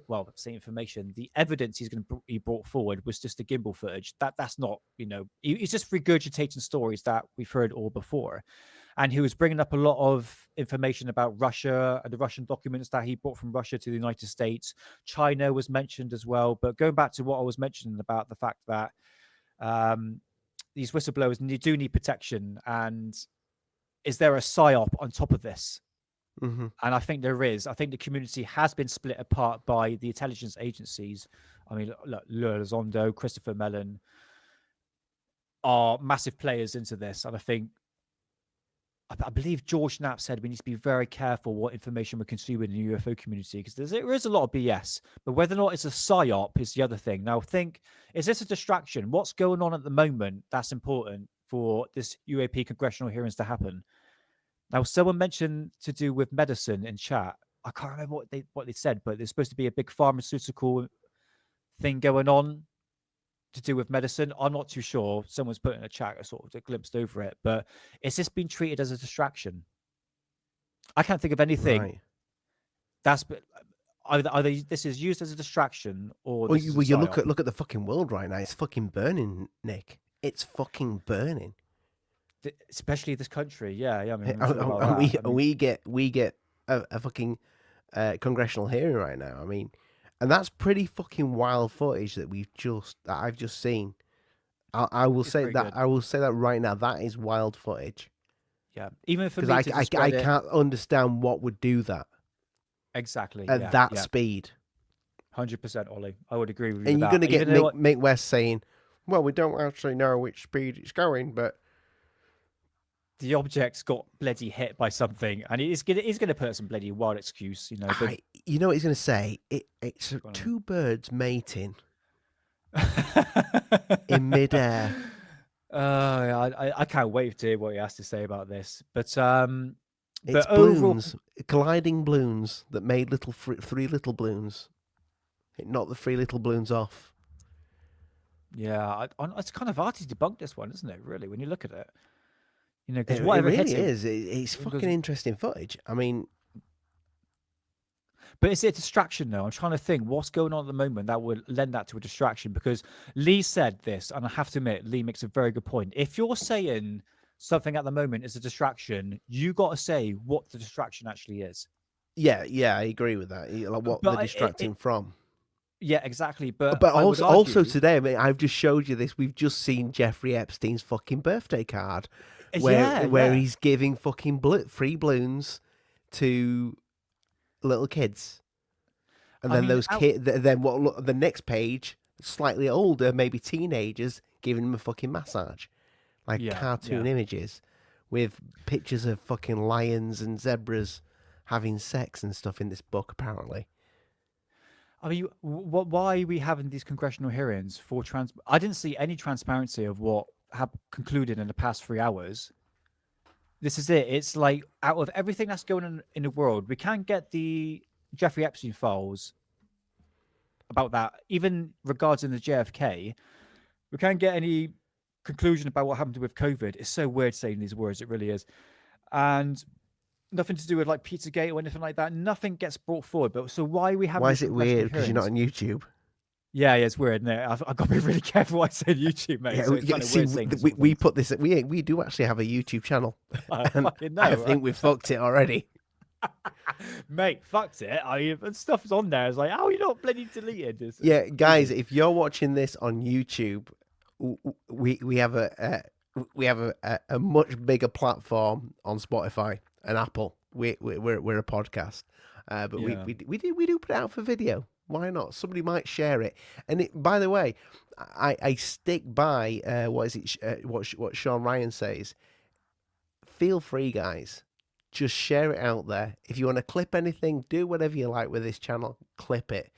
[SPEAKER 2] the evidence he brought forward was just the gimbal footage. That's not, he's just regurgitating stories that we've heard all before. And he was bringing up a lot of information about Russia and the Russian documents that he brought from Russia to the United States. China was mentioned as well. But going back to what I was mentioning about the fact that these whistleblowers do need protection, and is there a psyop on top of this?
[SPEAKER 1] Mm-hmm.
[SPEAKER 2] And I think there is. I think the community has been split apart by the intelligence agencies. I mean, look, Elizondo, Christopher Mellon are massive players into this. And I believe George Knapp said we need to be very careful what information we're consuming in the UFO community, because there is a lot of BS. But whether or not it's a psyop is the other thing. Now, is this a distraction? What's going on at the moment that's important for this UAP congressional hearings to happen? Now, someone mentioned to do with medicine in chat. I can't remember what they said, but there's supposed to be a big pharmaceutical thing going on to do with medicine. I'm not too sure. Someone's put in a chat, sort of glimpsed over it, but is this being treated as a distraction? I can't think of anything.
[SPEAKER 1] Right.
[SPEAKER 2] That's either this is used as a distraction or
[SPEAKER 1] you look at the fucking world right now. It's fucking burning, Nick. It's fucking burning.
[SPEAKER 2] Especially this country. Yeah. I mean,
[SPEAKER 1] we get a fucking congressional hearing right now. I mean. And that's pretty fucking wild footage that I've just seen. I will say that right now. That is wild footage.
[SPEAKER 2] Yeah, even for me,
[SPEAKER 1] because I can't understand what would do that.
[SPEAKER 2] Exactly
[SPEAKER 1] at that speed.
[SPEAKER 2] 100%, Ollie. I would agree with you.
[SPEAKER 1] And you're going to get Mick West saying, "Well, we don't actually know which speed it's going, but."
[SPEAKER 2] The object's got bloody hit by something, and he's gonna put some bloody wild excuse, But...
[SPEAKER 1] you know what he's gonna say? It's two birds mating in midair.
[SPEAKER 2] I can't wait to hear what he has to say about this. But
[SPEAKER 1] it's balloons, colliding balloons that made three little balloons. It knocked the three little balloons off.
[SPEAKER 2] Yeah, it's kind of hard to debunk this one, isn't it? Really, when you look at it.
[SPEAKER 1] Because whatever it really is, it's fucking interesting footage. I mean,
[SPEAKER 2] but is it a distraction though? I'm trying to think what's going on at the moment that would lend that to a distraction. Because Lee said this, and I have to admit, Lee makes a very good point. If you're saying something at the moment is a distraction, you got to say what the distraction actually is.
[SPEAKER 1] Yeah, I agree with that. Like what they're distracting from.
[SPEAKER 2] Yeah, exactly. But
[SPEAKER 1] also today, I mean, I've just showed you this. We've just seen Jeffrey Epstein's fucking birthday card. Where he's giving fucking free balloons to little kids, and then those kids. Then the next page, slightly older, maybe teenagers, giving them a fucking massage, like cartoon images with pictures of fucking lions and zebras having sex and stuff in this book, apparently.
[SPEAKER 2] I mean, why are we having these congressional hearings for trans? I didn't see any transparency of what have concluded in the past 3 hours. This is it. It's like out of everything that's going on in the world, we can't get the Jeffrey Epstein files about that. Even regarding the JFK, we can't get any conclusion about what happened with COVID. It's so weird saying these words. It really is. And nothing to do with like Pizzagate or anything like that. Nothing gets brought forward. But so why are we having
[SPEAKER 1] Why
[SPEAKER 2] these
[SPEAKER 1] is it
[SPEAKER 2] congressional
[SPEAKER 1] weird? Because you're not
[SPEAKER 2] hearings?
[SPEAKER 1] on YouTube.
[SPEAKER 2] Yeah, it's weird, isn't it? I've got to be really careful what I say on YouTube, mate.
[SPEAKER 1] Yeah,
[SPEAKER 2] So it's kind of
[SPEAKER 1] see,
[SPEAKER 2] weird saying this
[SPEAKER 1] we,
[SPEAKER 2] sort of
[SPEAKER 1] we
[SPEAKER 2] things.
[SPEAKER 1] put this. We do actually have a YouTube channel,
[SPEAKER 2] I
[SPEAKER 1] and
[SPEAKER 2] fucking know,
[SPEAKER 1] I
[SPEAKER 2] right?
[SPEAKER 1] think we've fucked it already.
[SPEAKER 2] Mate, fucked it. And stuff's on there. It's like, how are you not bloody deleted?
[SPEAKER 1] Yeah, guys, if you're watching this on YouTube, we have a much bigger platform on Spotify and Apple. We're a podcast, but
[SPEAKER 2] Yeah.
[SPEAKER 1] we do put it out for video. Why not? Somebody might share it. And by the way, I stick by what Sean Ryan says. Feel free, guys. Just share it out there. If you want to clip anything, do whatever you like with this channel. Clip it.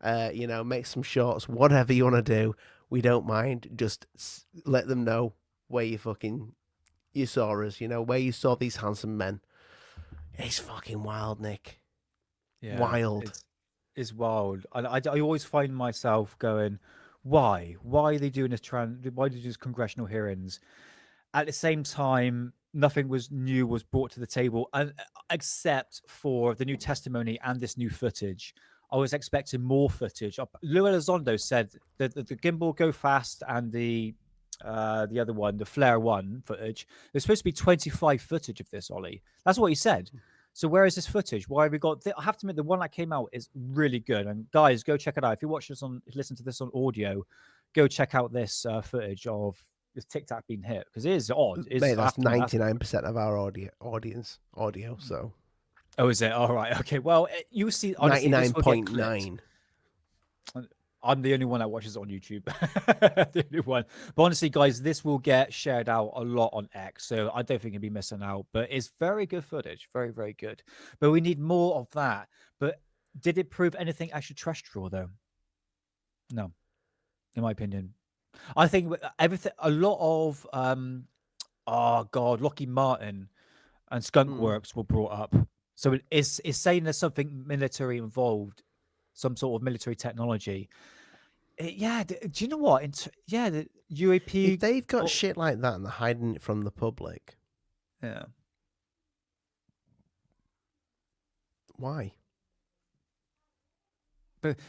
[SPEAKER 1] Make some shorts, whatever you want to do. We don't mind. Just let them know where you saw us. Where you saw these handsome men. It's fucking wild, Nick.
[SPEAKER 2] Yeah,
[SPEAKER 1] Wild.
[SPEAKER 2] It's wild. I always find myself going, why? Why are they doing this? Why do these congressional hearings? At the same time, nothing was brought to the table, except for the new testimony and this new footage. I was expecting more footage. Lou Elizondo said that the gimbal go fast and the other one, the flare one footage. There's supposed to be 25 footage of this, Ollie. That's what he said. So where is this footage? Why have we got? I have to admit, the one that came out is really good. And guys, go check it out. If you listen to this on audio, go check out this footage of this tic-tac being hit, because it is odd.
[SPEAKER 1] Mate, that's 99% of our audience audio. So.
[SPEAKER 2] Oh, is it? All right. Okay. Well, you see, honestly,
[SPEAKER 1] 99.9.
[SPEAKER 2] I'm the only one that watches it on YouTube. The only one. But honestly, guys, this will get shared out a lot on X, so I don't think you'll be missing out. But it's very good footage. Very, very good. But we need more of that. But did it prove anything extraterrestrial, though? No, in my opinion. I think everything, a lot of, Lockheed Martin and Skunk Works were brought up. So it's saying there's something military involved, some sort of military technology. Do you know what? The UAP.
[SPEAKER 1] If they've got shit like that and they're hiding it from the public,
[SPEAKER 2] yeah,
[SPEAKER 1] why?
[SPEAKER 2] but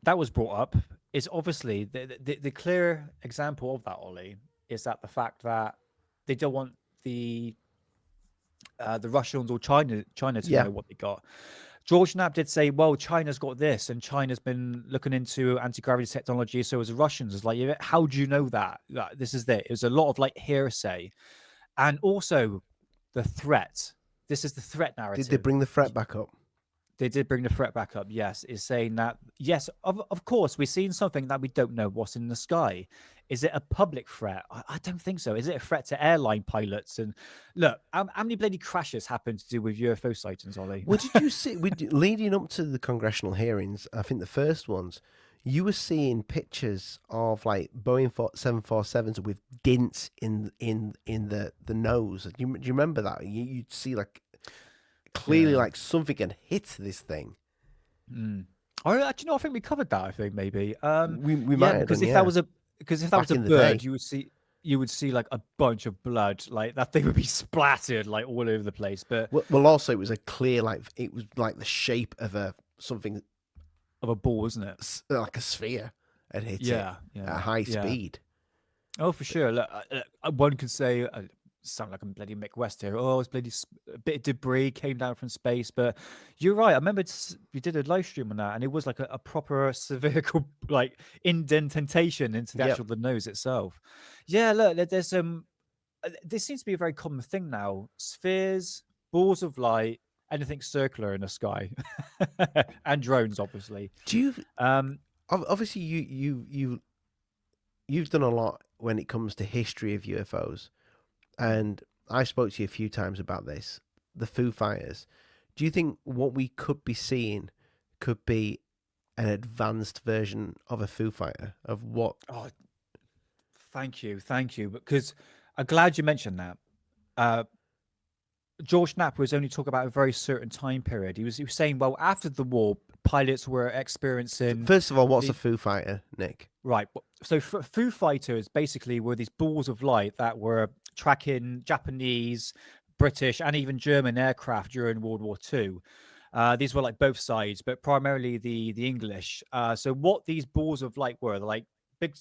[SPEAKER 2] that was brought up. Is obviously the clear example of that, Ollie, is that the fact that they don't want the Russians or China to know what they got. George Knapp did say, well, China's got this, and China's been looking into anti-gravity technology, so as the Russians. It's like, how do you know that? This is it. It was a lot of like hearsay. And also the threat. This is the threat narrative.
[SPEAKER 1] Did they bring the threat back up?
[SPEAKER 2] They did bring the threat back up, yes. Is saying that, yes, of course, we've seen something that we don't know what's in the sky. Is it a public threat? I don't think so. Is it a threat to airline pilots? And look, how many bloody crashes happened to do with UFO sightings, Ollie?
[SPEAKER 1] What did you see? Leading up to the congressional hearings, I think the first ones, you were seeing pictures of like Boeing 747s with dints in the nose. Do you remember that? You'd see like clearly like something had hit this thing.
[SPEAKER 2] I think we covered that. I think maybe
[SPEAKER 1] we might have
[SPEAKER 2] because
[SPEAKER 1] done,
[SPEAKER 2] if that was a bird, you would see like a bunch of blood, like that thing would be splattered like all over the place. But
[SPEAKER 1] well, also it was a clear it was like the shape of something
[SPEAKER 2] of a ball, isn't it?
[SPEAKER 1] Like a sphere had hit it at high speed.
[SPEAKER 2] Oh, for sure. Look, one could say. Sound like I'm bloody Mick West here. Oh, it's bloody a bit of debris came down from space. But you're right. I remember we did a live stream on that, and it was like a proper cervical like indentation into the actual the nose itself. Yeah, look, there's this seems to be a very common thing now. Spheres, balls of light, anything circular in the sky, and drones, obviously.
[SPEAKER 1] Do you? Obviously, you've done a lot when it comes to history of UFOs. And I spoke to you a few times about this, the Foo Fighters. Do you think what we could be seeing could be an advanced version of a Foo Fighter? Of what?
[SPEAKER 2] Oh, thank you. Because I'm glad you mentioned that. Uh, George Knapp was only talking about a very certain time period. He was saying, well, after the war, pilots were experiencing
[SPEAKER 1] First of all, what's
[SPEAKER 2] the
[SPEAKER 1] a Foo Fighter, Nick?
[SPEAKER 2] right. So Foo Fighters basically were these balls of light that were tracking Japanese, British, and even German aircraft during World War II. These were like both sides, but primarily the English. So what these balls of light were, they're like big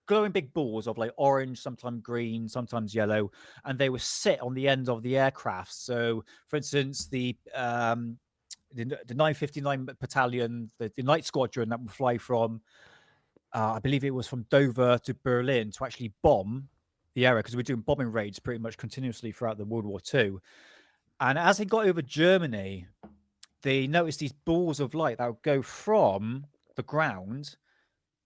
[SPEAKER 2] glowing big balls of like orange, sometimes green, sometimes yellow, and they were sit on the end of the aircraft. So, for instance, the 959 battalion, the night squadron that would fly from, I believe it was from Dover to Berlin to actually bomb the area, because we're doing bombing raids pretty much continuously throughout the World War II. And as they got over Germany, they noticed these balls of light that would go from the ground,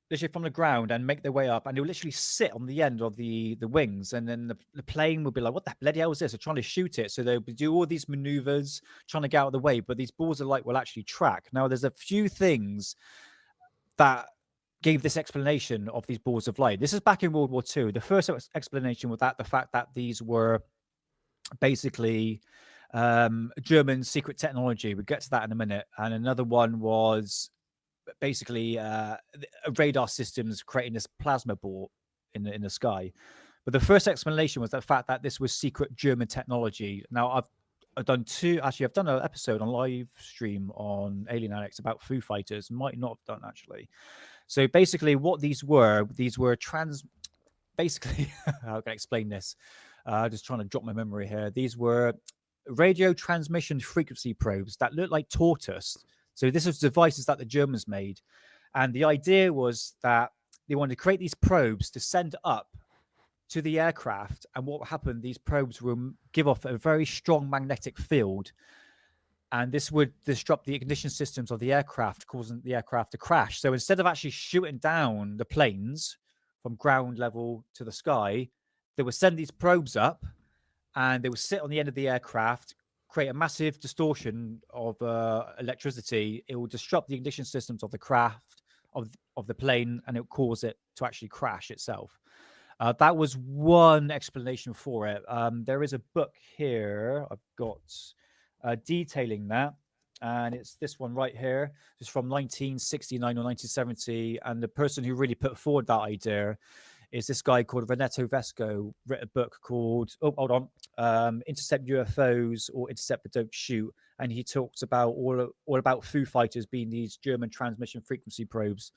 [SPEAKER 2] literally from the ground, and make their way up, and they would literally sit on the end of the wings, and then the plane would be like, what the bloody hell is this? They're trying to shoot it. So they would do all these maneuvers trying to get out of the way, but these balls of light will actually track. Now there's a few things that gave this explanation of these balls of light. This is back in World War II. The first explanation was that the fact that these were basically German secret technology. We'll get to that in a minute. And another one was basically radar systems creating this plasma ball in the sky. But the first explanation was the fact that this was secret German technology. Now I've done I've done an episode on live stream on Alien Addict about Foo Fighters. Might not have done actually. So basically what these were basically how can I explain this? Just trying to jot my memory here. These were radio transmission frequency probes that looked like tortoise. So this was devices that the Germans made. And the idea was that they wanted to create these probes to send up to the aircraft. And what happened, these probes will give off a very strong magnetic field. And this would disrupt the ignition systems of the aircraft, causing the aircraft to crash. So instead of actually shooting down the planes from ground level to the sky, they would send these probes up, and they would sit on the end of the aircraft, create a massive distortion of electricity. It will disrupt the ignition systems of the craft, of the plane, and it will cause it to actually crash itself. That was one explanation for it. There is a book here I've got detailing that, and it's this one right here. It's from 1969 or 1970, and the person who really put forward that idea is this guy called Renato Vesco, wrote a book called Intercept UFOs or Intercept but Don't Shoot, and he talks about all about Foo Fighters being these German transmission frequency probes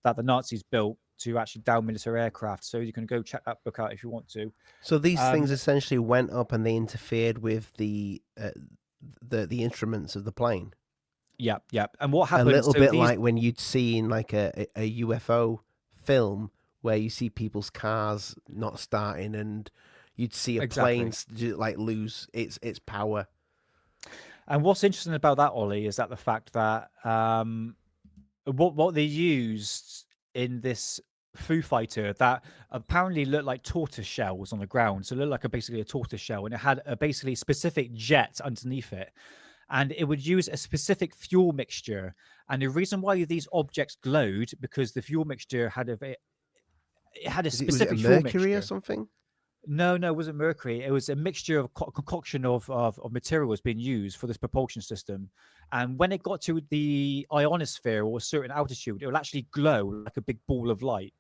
[SPEAKER 2] that the Nazis built to actually down military aircraft. So you can go check that book out if you want to.
[SPEAKER 1] So these things essentially went up and they interfered with the instruments of the plane.
[SPEAKER 2] Yeah. And what happened?
[SPEAKER 1] A little bit like when you'd see in like a UFO film where you see people's cars not starting, and you'd see a plane like lose its power.
[SPEAKER 2] And what's interesting about that, Ollie, is that the fact that what they used in this Foo Fighter that apparently looked like tortoise shells on the ground, so it looked like basically a tortoise shell, and it had a basically specific jet underneath it, and it would use a specific fuel mixture. And the reason why these objects glowed, because the fuel mixture had a specific
[SPEAKER 1] was it
[SPEAKER 2] fuel
[SPEAKER 1] mercury
[SPEAKER 2] mixture.
[SPEAKER 1] or something?
[SPEAKER 2] No, it wasn't mercury. It was a mixture of concoction of materials being used for this propulsion system. And when it got to the ionosphere or a certain altitude, it will actually glow like a big ball of light.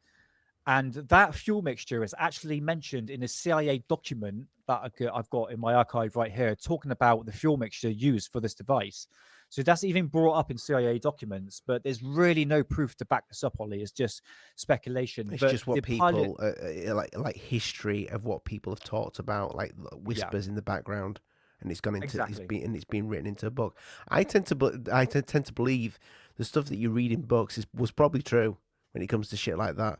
[SPEAKER 2] And that fuel mixture is actually mentioned in a CIA document that I've got in my archive right here, talking about the fuel mixture used for this device. So that's even brought up in CIA documents, but there's really no proof to back this up, Ollie. It's just speculation.
[SPEAKER 1] It's
[SPEAKER 2] but
[SPEAKER 1] just what people like history of what people have talked about, like whispers in the background, and it's gone into it's been written into a book. I tend to believe the stuff that you read in books was probably true when it comes to shit like that.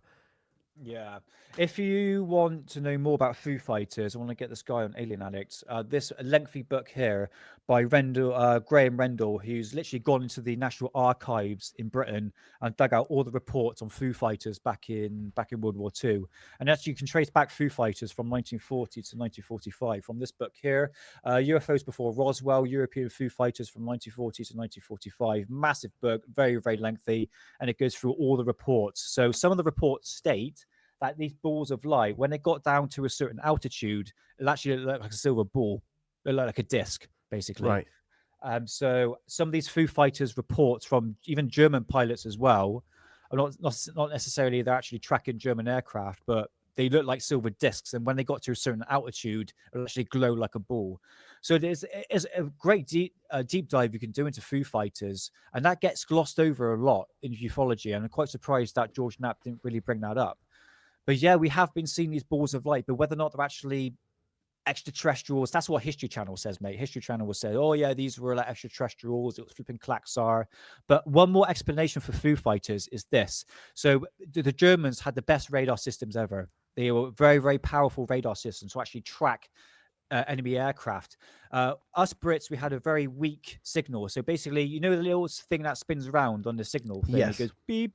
[SPEAKER 2] Yeah. If you want to know more about Foo Fighters, I want to get this guy on Alien Addict. This lengthy book here by Graham Rendell, who's literally gone into the National Archives in Britain and dug out all the reports on Foo Fighters back in World War II. And actually, you can trace back Foo Fighters from 1940 to 1945 from this book here. UFOs before Roswell, European Foo Fighters from 1940 to 1945. Massive book, very, very lengthy, and it goes through all the reports. So some of the reports state that these balls of light, when they got down to a certain altitude, it actually looked like a silver ball. It looked like a disc, basically.
[SPEAKER 1] Right.
[SPEAKER 2] So some of these Foo Fighters reports from even German pilots as well, are not necessarily they're actually tracking German aircraft, but they look like silver discs. And when they got to a certain altitude, it'll actually glow like a ball. So there's a great deep dive you can do into Foo Fighters, and that gets glossed over a lot in ufology. And I'm quite surprised that George Knapp didn't really bring that up. But yeah, we have been seeing these balls of light, but whether or not they're actually extraterrestrials, that's what History Channel says, mate. History Channel will say, oh yeah, these were like extraterrestrials, it was flipping Klaxar. But one more explanation for Foo Fighters is this. So the Germans had the best radar systems ever. They were very, very powerful radar systems to actually track enemy aircraft. Us Brits, we had a very weak signal. So basically, you know the little thing that spins around on the signal thing?
[SPEAKER 1] Yes.
[SPEAKER 2] It goes beep,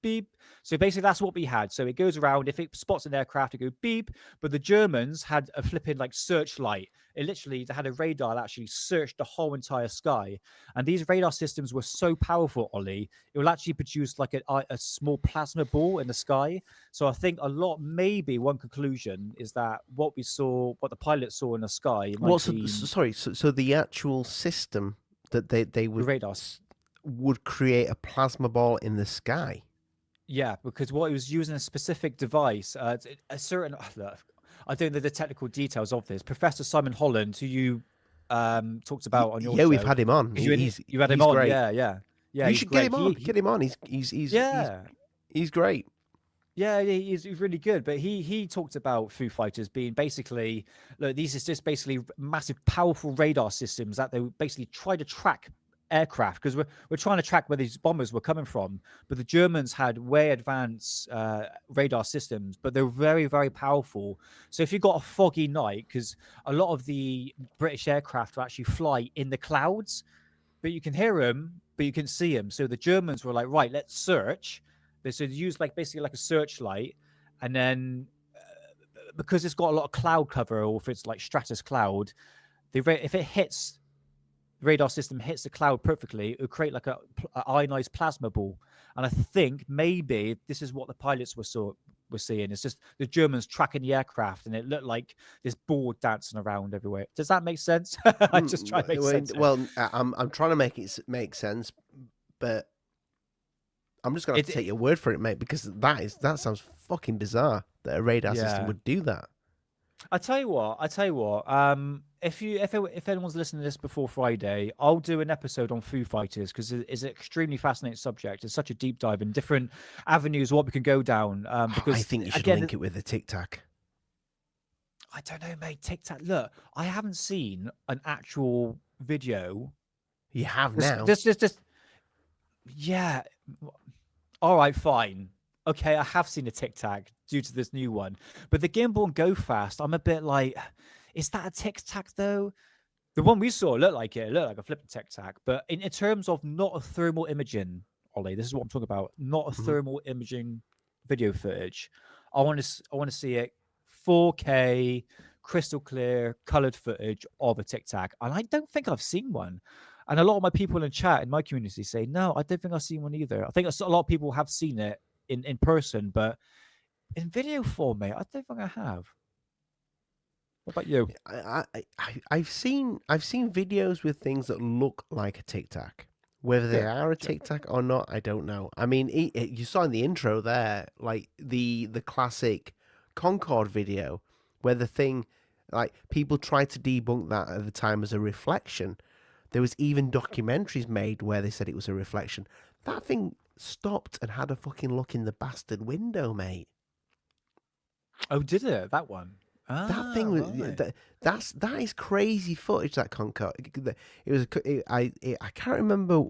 [SPEAKER 2] beep. So basically, that's what we had. So it goes around. If it spots an aircraft, it goes beep. But the Germans had a flipping like searchlight. It literally had a radar that actually searched the whole entire sky. And these radar systems were so powerful, Ollie, it will actually produce like a small plasma ball in the sky. So I think maybe one conclusion is that what the pilot saw in the sky.
[SPEAKER 1] So the actual system that they would
[SPEAKER 2] radars
[SPEAKER 1] would create a plasma ball in the sky.
[SPEAKER 2] Yeah, because what he was using a specific device, a certain. I don't know the technical details of this. Professor Simon Holland, who you talked about on your show.
[SPEAKER 1] We've had him on.
[SPEAKER 2] You had him on.
[SPEAKER 1] Great.
[SPEAKER 2] Yeah.
[SPEAKER 1] You should get him on. Get him on. He's great.
[SPEAKER 2] Yeah, he's really good. But he talked about Foo Fighters being basically, look, these is just basically massive, powerful radar systems that they basically try to track aircraft, because we're trying to track where these bombers were coming from. But the Germans had way advanced radar systems, but they're very, very powerful. So if you've got a foggy night, because a lot of the British aircraft will actually fly in the clouds, but you can hear them, but you can see them. So the Germans were like, right, let's search. They used basically like a searchlight, and then because it's got a lot of cloud cover, or if it's like stratus cloud, if it hits radar system hits the cloud perfectly, it would create like a ionized plasma ball. And I think maybe this is what the pilots were seeing. It's just the Germans tracking the aircraft, and it looked like this ball dancing around everywhere. Does that make sense? I just try to make sense.
[SPEAKER 1] Well, I'm trying to make it make sense, but I'm just gonna have to take your word for it, mate, because that sounds fucking bizarre that a radar system would do that.
[SPEAKER 2] I tell you what. If anyone's listening to this before Friday, I'll do an episode on Foo Fighters, because it's an extremely fascinating subject. It's such a deep dive in different avenues what we can go down. Because
[SPEAKER 1] I think you should link it with the tic-tac.
[SPEAKER 2] I don't know, mate. Tic-tac. Look, I haven't seen an actual video.
[SPEAKER 1] You have now.
[SPEAKER 2] Yeah. All right, fine. Okay, I have seen a tic-tac due to this new one, but the gimbal and go fast, I'm a bit like, is that a tic-tac though? The one we saw looked like a flipping tic-tac, but in terms of not a thermal imaging, Ollie, this is what I'm talking about, not a thermal imaging video footage. I want to see it 4K, crystal clear, colored footage of a tic-tac, and I don't think I've seen one. And a lot of my people in chat in my community say, no, I don't think I've seen one either. I think a lot of people have seen it in person, but in video form, mate, I don't think I have. What about you?
[SPEAKER 1] I've seen videos with things that look like a tic-tac. Whether they are a tic-tac or not, I don't know. I mean, you saw in the intro there, like the classic Concorde video, where the thing, like, people tried to debunk that at the time as a reflection. There was even documentaries made where they said it was a reflection. That thing stopped and had a fucking look in the bastard window, mate.
[SPEAKER 2] Oh, did it? That one?
[SPEAKER 1] That thing was that is crazy footage. That Concorde. I can't remember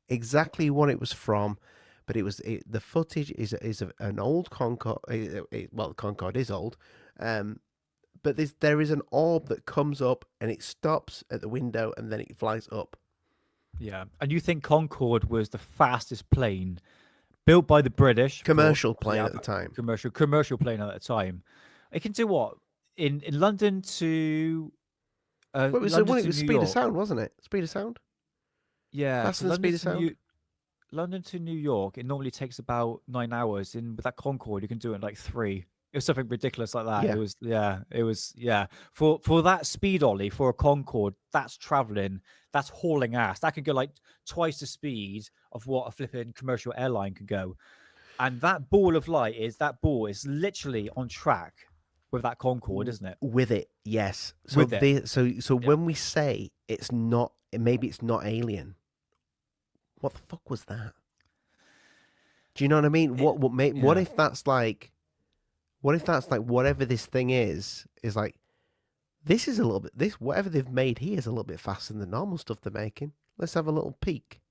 [SPEAKER 1] exactly what it was from, but the footage is an old Concorde. Well, the Concorde is old, but there is an orb that comes up and it stops at the window and then it flies up.
[SPEAKER 2] Yeah. And you think Concorde was the fastest plane built by the British?
[SPEAKER 1] Commercial plane at the time.
[SPEAKER 2] Commercial plane at the time. It can do what? In London to
[SPEAKER 1] Well, it was
[SPEAKER 2] London to
[SPEAKER 1] speed
[SPEAKER 2] New
[SPEAKER 1] of
[SPEAKER 2] York.
[SPEAKER 1] sound, wasn't it? Speed of sound?
[SPEAKER 2] Yeah.
[SPEAKER 1] Faster
[SPEAKER 2] to
[SPEAKER 1] than speed
[SPEAKER 2] London
[SPEAKER 1] of
[SPEAKER 2] to
[SPEAKER 1] sound?
[SPEAKER 2] London to New York, it normally takes about 9 hours. And with that Concorde, you can do it in like 3. It was something ridiculous like that.
[SPEAKER 1] Yeah.
[SPEAKER 2] It was for that speed, Ollie, for a Concorde, that's traveling, that's hauling ass. That could go like twice the speed of what a flipping commercial airline could go. And that ball of light is literally on track with that Concorde, isn't it?
[SPEAKER 1] With it, yes. So
[SPEAKER 2] With it.
[SPEAKER 1] so when we say it's not, maybe it's not alien. What the fuck was that? Do you know what I mean? What if that's like, whatever this thing is like, this is a little bit, whatever they've made here is a little bit faster than the normal stuff they're making. Let's have a little peek.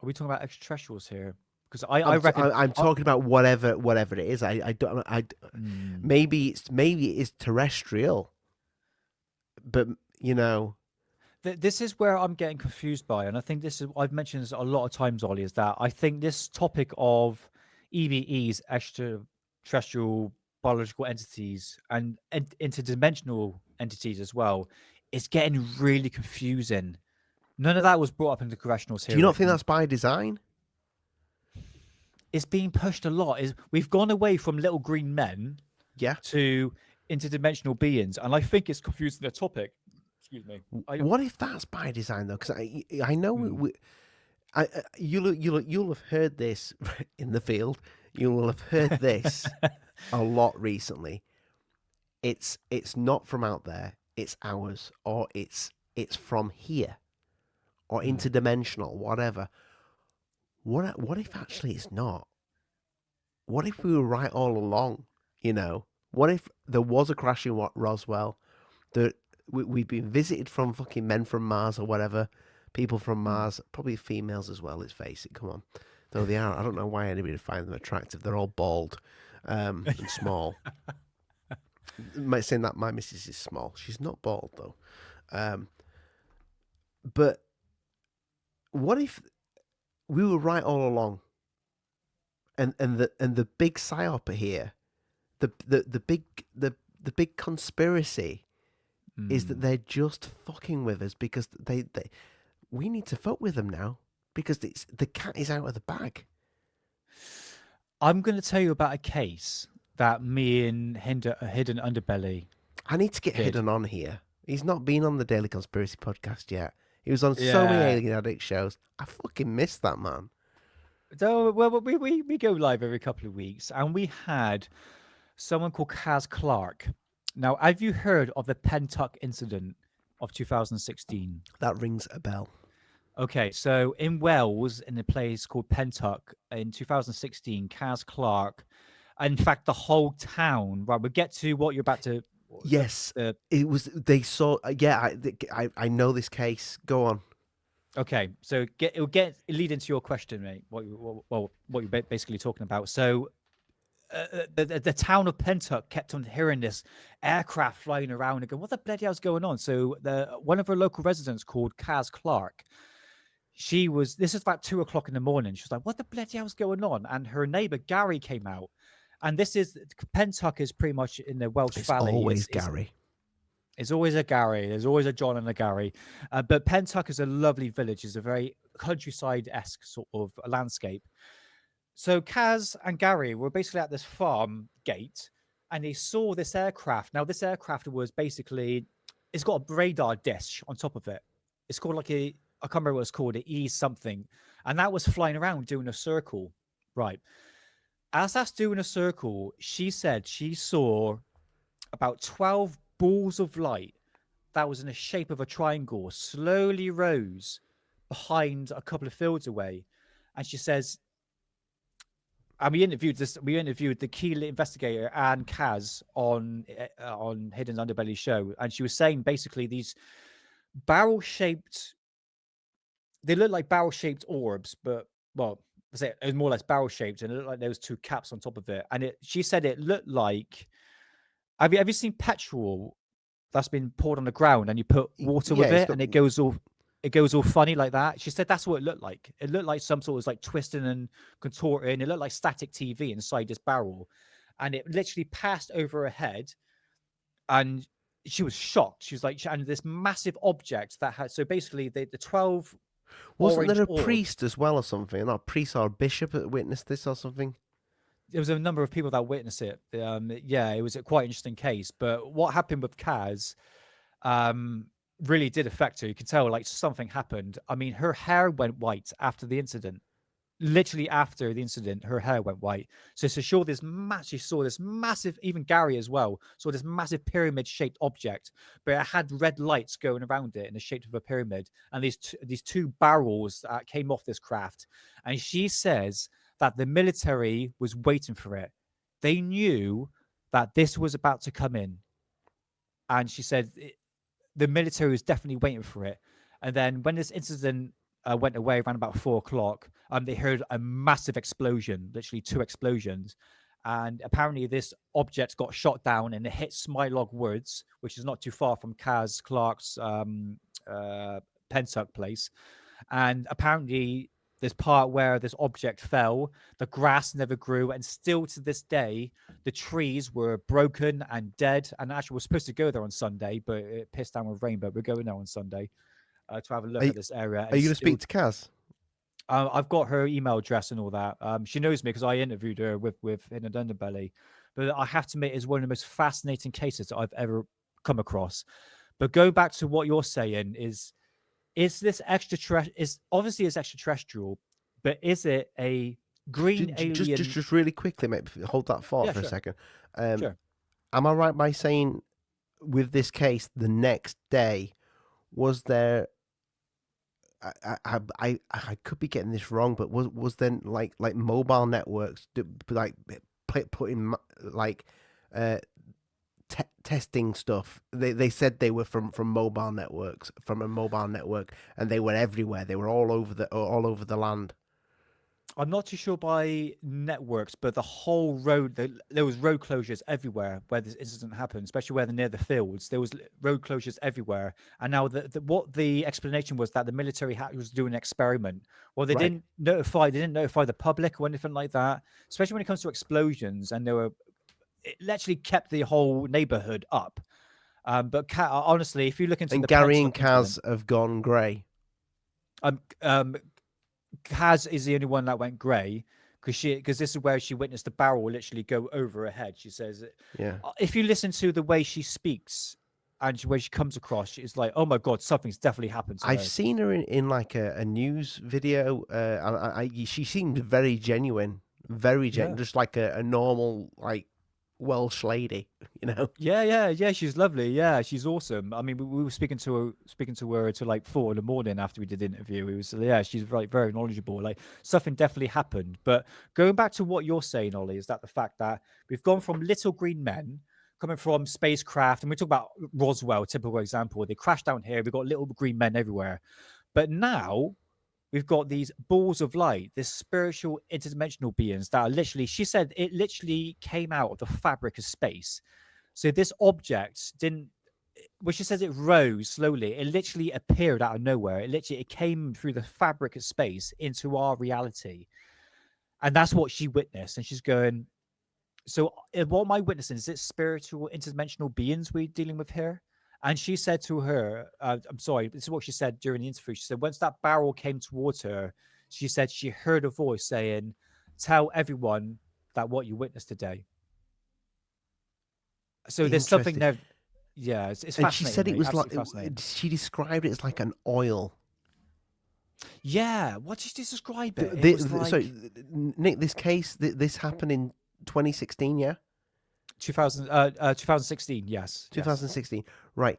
[SPEAKER 2] Are we talking about extraterrestrials here? Because I reckon
[SPEAKER 1] I'm talking about whatever it is. I don't. Maybe it is terrestrial, but you know.
[SPEAKER 2] This is where I'm getting confused by, and I think this is, I've mentioned this a lot of times, Ollie, is that I think this topic of EBEs, extraterrestrial biological entities, and interdimensional entities as well, is getting really confusing. None of that was brought up in the Congressional's hearing.
[SPEAKER 1] Do you not think that's by design?
[SPEAKER 2] It's being pushed a lot. We've gone away from little green men, to interdimensional beings, and I think it's confusing the topic. Excuse me.
[SPEAKER 1] What if that's by design though? Because I know you'll have heard this in the field. You will have heard this a lot recently. It's not from out there. It's ours, or it's from here, or interdimensional, whatever. What if actually it's not? What if we were right all along? You know, what if there was a crash in Roswell? That we've been visited from fucking men from Mars or whatever, people from Mars, probably females as well. Let's face it. Come on, though they are. I don't know why anybody would find them attractive. They're all bald and small. Might say that my missus is small. She's not bald though. But what if we were right all along? And the big psyop here, the big conspiracy is that they're just fucking with us because we need to fuck with them now because the cat is out of the bag.
[SPEAKER 2] I'm going to tell you about a case that me and Hidden Underbelly.
[SPEAKER 1] I need to get Hidden on here. He's not been on the Daily Conspiracy podcast yet. He was on so many Alien Addict shows. I fucking missed that man.
[SPEAKER 2] So, well, we go live every couple of weeks, and we had someone called Kaz Clarke. Now, have you heard of the Pentyrch Incident of 2016?
[SPEAKER 1] That rings a bell.
[SPEAKER 2] Okay, so in Wales, in a place called Pentyrch, in 2016, Kaz Clarke, in fact, the whole town. Right, we'll get to what you're about to.
[SPEAKER 1] Yes, it was. They saw. Yeah, I know this case. Go on.
[SPEAKER 2] Okay, so it'll lead into your question, mate. What you're basically talking about. So. The town of Pentyrch kept on hearing this aircraft flying around and going, what the bloody hell's going on? So one of her local residents called Kaz Clarke, this is about 2 o'clock in the morning. She was like, what the bloody hell's going on? And her neighbor Gary came out. And Pentyrch is pretty much in the Welsh Valley.
[SPEAKER 1] Always Gary.
[SPEAKER 2] It's always a Gary. There's always a John and a Gary. But Pentyrch is a lovely village. It's a very countryside-esque sort of landscape. So Kaz and Gary were basically at this farm gate, and they saw this aircraft. Now, this aircraft was basically, it's got a radar dish on top of it. It's called I can't remember what it's called, an E something. And that was flying around doing a circle. Right. As that's doing a circle, she said she saw about 12 balls of light that was in the shape of a triangle slowly rose behind a couple of fields away. And she says, and we interviewed the key investigator and Kaz on Hidden Underbelly show, and she was saying basically these they look like barrel-shaped orbs, but well, it was more or less barrel shaped, and it looked like there was two caps on top of it. And she said it looked like. Have you seen petrol that's been poured on the ground and you put water with it and it goes all funny like that? She said that's what it looked like. It looked like some sort of like twisting and contorting. It looked like static TV inside this barrel, and it literally passed over her head, and she was shocked. She was like, and this massive object that had, so basically the 12
[SPEAKER 1] Wasn't there a
[SPEAKER 2] orbs,
[SPEAKER 1] priest as well or something? Not a priest or a bishop that witnessed this or something?
[SPEAKER 2] there was a number of people that witnessed it. Yeah, it was a quite interesting case. But what happened with Kaz really did affect her. You can tell like something happened. I mean, her hair went white after the incident. Literally after the incident, her hair went white. So she saw this massive, even Gary as well, saw this massive pyramid-shaped object, but it had red lights going around it in the shape of a pyramid, and these two barrels that came off this craft. And she says that the military was waiting for it. They knew that this was about to come in, and she said the military was definitely waiting for it. And then when this incident went away around about 4 o'clock, they heard a massive explosion, literally 2 explosions. And apparently this object got shot down and it hit Smilog Woods, which is not too far from Kaz Clarke's Pentyrch place. And apparently this part where this object fell, the grass never grew. And still to this day, the trees were broken and dead. And actually, we're supposed to go there on Sunday, but it pissed down with rain. But we're going there on Sunday to have a look at this area.
[SPEAKER 1] Are you going to speak to Kaz?
[SPEAKER 2] I've got her email address and all that. She knows me because I interviewed her with Hidden Underbelly. But I have to admit, it's one of the most fascinating cases that I've ever come across. But go back to what you're saying is this extraterrestrial? Is obviously it's extraterrestrial, but is it a green alien?
[SPEAKER 1] Just really quickly, mate. Hold that thought for a second.
[SPEAKER 2] Sure.
[SPEAKER 1] Am I right by saying with this case, the next day was there? I could be getting this wrong, but was then like mobile networks like putting like testing stuff? They said they were from mobile networks, from a mobile network, and they were everywhere. They were all over the land.
[SPEAKER 2] I'm not too sure by networks, but the whole road, there was road closures everywhere where this incident happened, especially where they're near the fields. There was road closures everywhere. And now what the explanation was that the military was doing an experiment. Well, they didn't notify the public or anything like that, especially when it comes to explosions. And it literally kept the whole neighborhood up. But honestly, if you look into
[SPEAKER 1] Gary and Kaz have gone grey.
[SPEAKER 2] Kaz is the only one that went grey because this is where she witnessed the barrel literally go over her head. She says,
[SPEAKER 1] "Yeah."
[SPEAKER 2] If you listen to the way she speaks and the way she comes across, she's like, "Oh my god, something's definitely happened to her."
[SPEAKER 1] I've seen her in like a news video. She seemed very genuine, just like a normal like Welsh lady, you know.
[SPEAKER 2] Yeah. She's lovely. Yeah, she's awesome. I mean, we were speaking to her till like 4 a.m. after we did the interview. It was she's like very knowledgeable. Like something definitely happened. But going back to what you're saying, Ollie, is that the fact that we've gone from little green men coming from spacecraft, and we talk about Roswell, typical example. They crashed down here. We've got little green men everywhere, but now we've got these balls of light, this spiritual interdimensional beings that are literally, she said it literally came out of the fabric of space. So this object didn't, well, she says it rose slowly. It literally appeared out of nowhere. It came through the fabric of space into our reality. And that's what she witnessed. And she's going, so what am I witnessing? Is it spiritual interdimensional beings we're dealing with here? And she said to her, I'm sorry, this is what she said during the interview. She said, once that barrel came towards her, she said she heard a voice saying, "Tell everyone that what you witnessed today." So there's something there. Yeah, it's fascinating.
[SPEAKER 1] And she said it was like,
[SPEAKER 2] she
[SPEAKER 1] described it as like an oil.
[SPEAKER 2] Yeah, what did she describe it?
[SPEAKER 1] So, Nick, this happened in 2016, yeah?
[SPEAKER 2] 2016, yes.
[SPEAKER 1] 2016, yes. Right.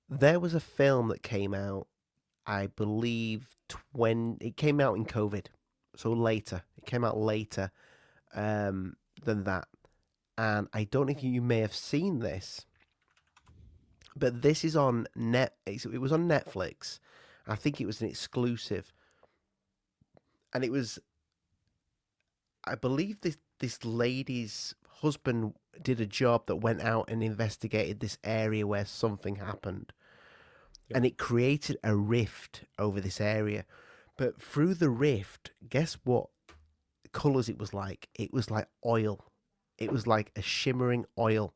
[SPEAKER 1] There was a film that came out, I believe, it came out in COVID, so later. It came out later than that. And I don't know if you may have seen this, but this is on it was on Netflix. I think it was an exclusive. And it was I believe this lady's husband did a job that went out and investigated this area where something happened,
[SPEAKER 2] Yeah.
[SPEAKER 1] and it created a rift over this area. But through the rift, guess what colors it was like? It was like oil. It was like a shimmering oil.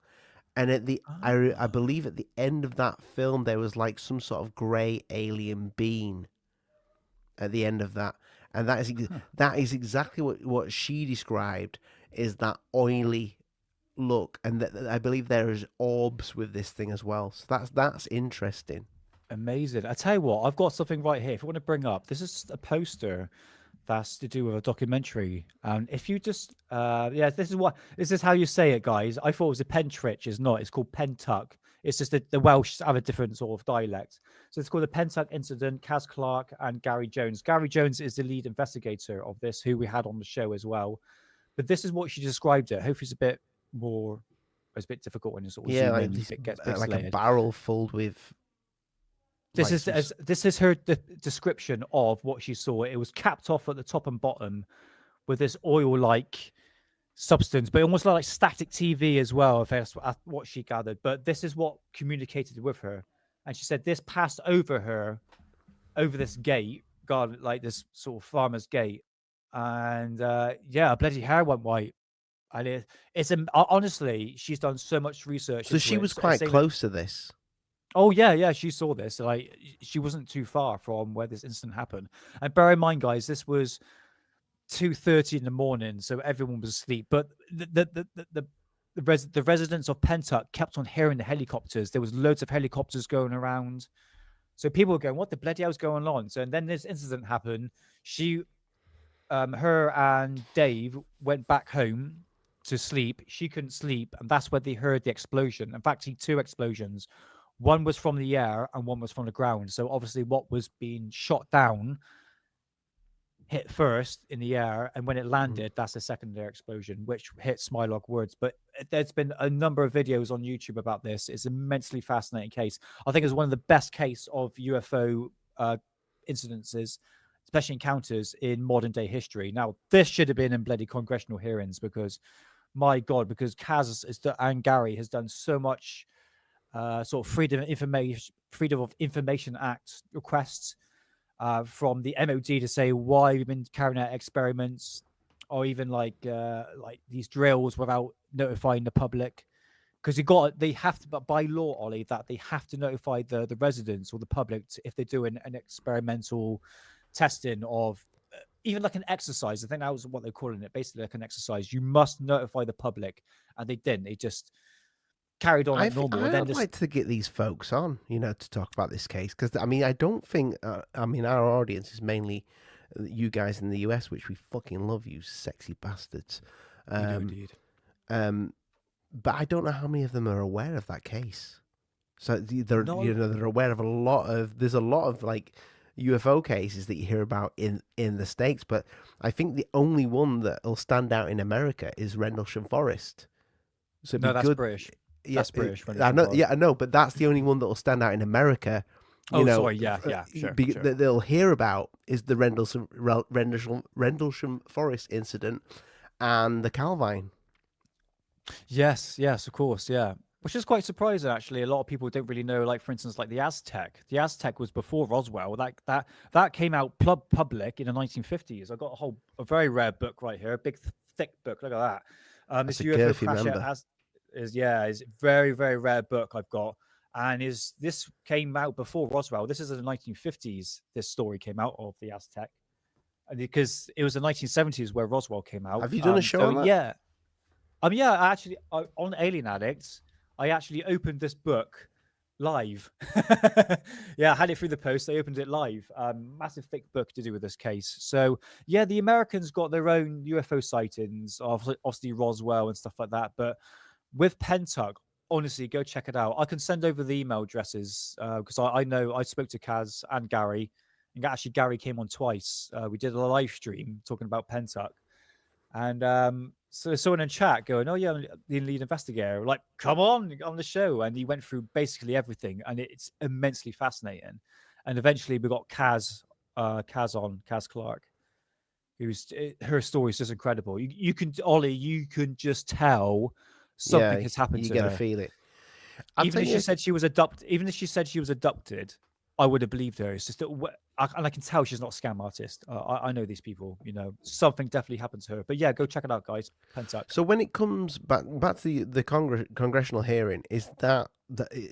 [SPEAKER 1] And at the I
[SPEAKER 2] Ah,
[SPEAKER 1] believe at the end of that film there was like some sort of grey alien being at the end of that. And
[SPEAKER 2] huh.
[SPEAKER 1] that is exactly what she described, is that oily look. And I believe there is orbs with this thing as well. So that's interesting.
[SPEAKER 2] Amazing. I tell you what, I've got something right here. If you want to bring up, this is a poster that's to do with a documentary. And if you just, yeah, this is how you say it, guys. I thought it was a Pentyrch, it's not. It's called Pentyrch. It's just the Welsh have a different sort of dialect. So it's called the Pentyrch Incident. Kaz Clarke and Gary Jones. Gary Jones is the lead investigator of this, who we had on the show as well. But this is what she described it. Hopefully, it's a bit more. It's a bit difficult when you sort of
[SPEAKER 1] Yeah,
[SPEAKER 2] zoom
[SPEAKER 1] like
[SPEAKER 2] in.
[SPEAKER 1] this,
[SPEAKER 2] It gets
[SPEAKER 1] like a
[SPEAKER 2] pixelated.
[SPEAKER 1] barrel filled with
[SPEAKER 2] This
[SPEAKER 1] like
[SPEAKER 2] is
[SPEAKER 1] some.
[SPEAKER 2] this is her description of what she saw. It was capped off at the top and bottom with this oil-like substance, but almost like static TV as well, if that's what she gathered. But this is what communicated with her, and she said this passed over her over this gate, guard like this sort of farmer's gate, and yeah, her bloody hair went white. And honestly, she's done so much research
[SPEAKER 1] So
[SPEAKER 2] into
[SPEAKER 1] she
[SPEAKER 2] it,
[SPEAKER 1] was quite
[SPEAKER 2] saying that.
[SPEAKER 1] close to this.
[SPEAKER 2] Oh yeah, she saw this. Like she wasn't too far from where this incident happened. And bear in mind, guys, this was 2:30 in the morning, so everyone was asleep. But the residents of Pentyrch kept on hearing the helicopters. There was loads of helicopters going around. So people were going, "What the bloody hell's going on?" So and then this incident happened. Her and Dave went back home to sleep. She couldn't sleep, and that's where they heard the explosion. In fact, two explosions. One was from the air and one was from the ground. So obviously, what was being shot down hit first in the air, and when it landed, that's a secondary explosion, which hit Smilog Woods. But there's been a number of videos on YouTube about this. It's an immensely fascinating case. I think it's one of the best case of UFO incidences, especially encounters in modern day history. Now, this should have been in bloody congressional hearings because, my God, because Kaz and Gary has done so much sort of Freedom of Information Act requests from the MOD to say why we've been carrying out experiments, or even like these drills without notifying the public, because they have to, but by law, Ollie, that they have to notify the residents or the public if they're doing an experimental testing of even like an exercise. I think that was what they're calling it, basically like an exercise. You must notify the public, and they didn't. They just carried on like normal. And then
[SPEAKER 1] I'd like to get these folks on, to talk about this case, because I mean, I don't think, our audience is mainly you guys in the US, which we fucking love, you sexy bastards.
[SPEAKER 2] we do indeed.
[SPEAKER 1] But I don't know how many of them are aware of that case. So they're
[SPEAKER 2] No,
[SPEAKER 1] they're aware of there's a lot of like UFO cases that you hear about in the States, but I think the only one that'll stand out in America is Rendlesham Forest. So it'd
[SPEAKER 2] no,
[SPEAKER 1] be
[SPEAKER 2] that's
[SPEAKER 1] good.
[SPEAKER 2] British.
[SPEAKER 1] Yeah,
[SPEAKER 2] That's British.
[SPEAKER 1] I know. Yeah, I know, but that's the only one that will stand out in America.
[SPEAKER 2] Oh, sorry. Yeah, sure.
[SPEAKER 1] That they'll hear about is the Rendlesham Forest incident and the Calvine.
[SPEAKER 2] Yes, of course, yeah. Which is quite surprising, actually. A lot of people don't really know, like, for instance, like the Aztec. The Aztec was before Roswell. That came out public in the 1950s. I got a very rare book right here, a big, thick book. Look at that.
[SPEAKER 1] That's
[SPEAKER 2] This
[SPEAKER 1] a
[SPEAKER 2] UFO
[SPEAKER 1] girthy
[SPEAKER 2] crash
[SPEAKER 1] member.
[SPEAKER 2] is a very, very rare book I've got. And this came out before Roswell. This is in the 1950s. This story came out of the Aztec. And because it was the 1970s where Roswell came out.
[SPEAKER 1] Have you done a show on that?
[SPEAKER 2] Yeah. Yeah, actually, on Alien Addict, I actually opened this book live. Yeah, I had it through the post. I opened it live. Massive thick book to do with this case. So, yeah, the Americans got their own UFO sightings, obviously Roswell and stuff like that. But with Pentyrch, honestly, go check it out. I can send over the email addresses because I know I spoke to Kaz and Gary. And actually, Gary came on twice. We did a live stream talking about Pentyrch. And so someone in chat going, "Oh yeah, I'm the lead investigator." Like, come on the show, and he went through basically everything, and it's immensely fascinating. And eventually, we got Kaz Clarke. her story is just incredible. You can, Ollie, you can just tell something
[SPEAKER 1] Yeah,
[SPEAKER 2] has happened
[SPEAKER 1] you
[SPEAKER 2] to
[SPEAKER 1] get to
[SPEAKER 2] her.
[SPEAKER 1] feel it. I'll
[SPEAKER 2] Even
[SPEAKER 1] tell
[SPEAKER 2] if
[SPEAKER 1] you,
[SPEAKER 2] she said she was adopted, I would have believed her. It's just that, and I can tell she's not a scam artist. I know these people. Something definitely happened to her. But yeah, go check it out, guys. Pentyrch.
[SPEAKER 1] so when it comes back to the congressional hearing, is that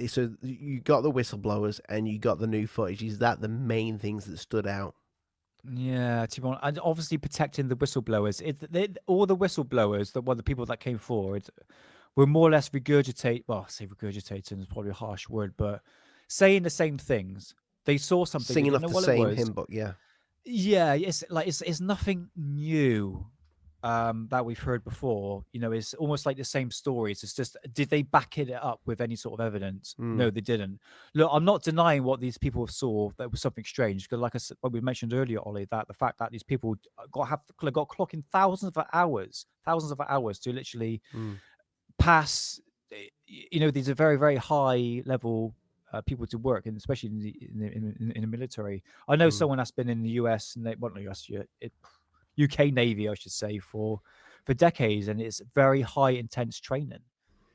[SPEAKER 1] so you got the whistleblowers and you got the new footage? Is that the main things that stood out?
[SPEAKER 2] Yeah, to be honest, and obviously protecting the whistleblowers. All the whistleblowers, the people that came forward, were more or less regurgitate. Well, I say regurgitating is probably a harsh word, but saying the same things. They saw something they
[SPEAKER 1] Singing
[SPEAKER 2] didn't
[SPEAKER 1] off
[SPEAKER 2] know
[SPEAKER 1] the
[SPEAKER 2] what it
[SPEAKER 1] same
[SPEAKER 2] was.
[SPEAKER 1] hymn book, yeah.
[SPEAKER 2] Yeah, it's nothing new that we've heard before. It's almost like the same stories. It's just, did they back it up with any sort of evidence? No, they didn't. Look, I'm not denying what these people saw. That was something strange, because like I said, what we mentioned earlier, Ollie, that the fact that these people got clocking thousands of hours to literally pass. These are very, very high level people to work, and especially in the military. I know someone that's been in the US, well, not US, UK Navy, I should say, for decades, and it's very high intense training.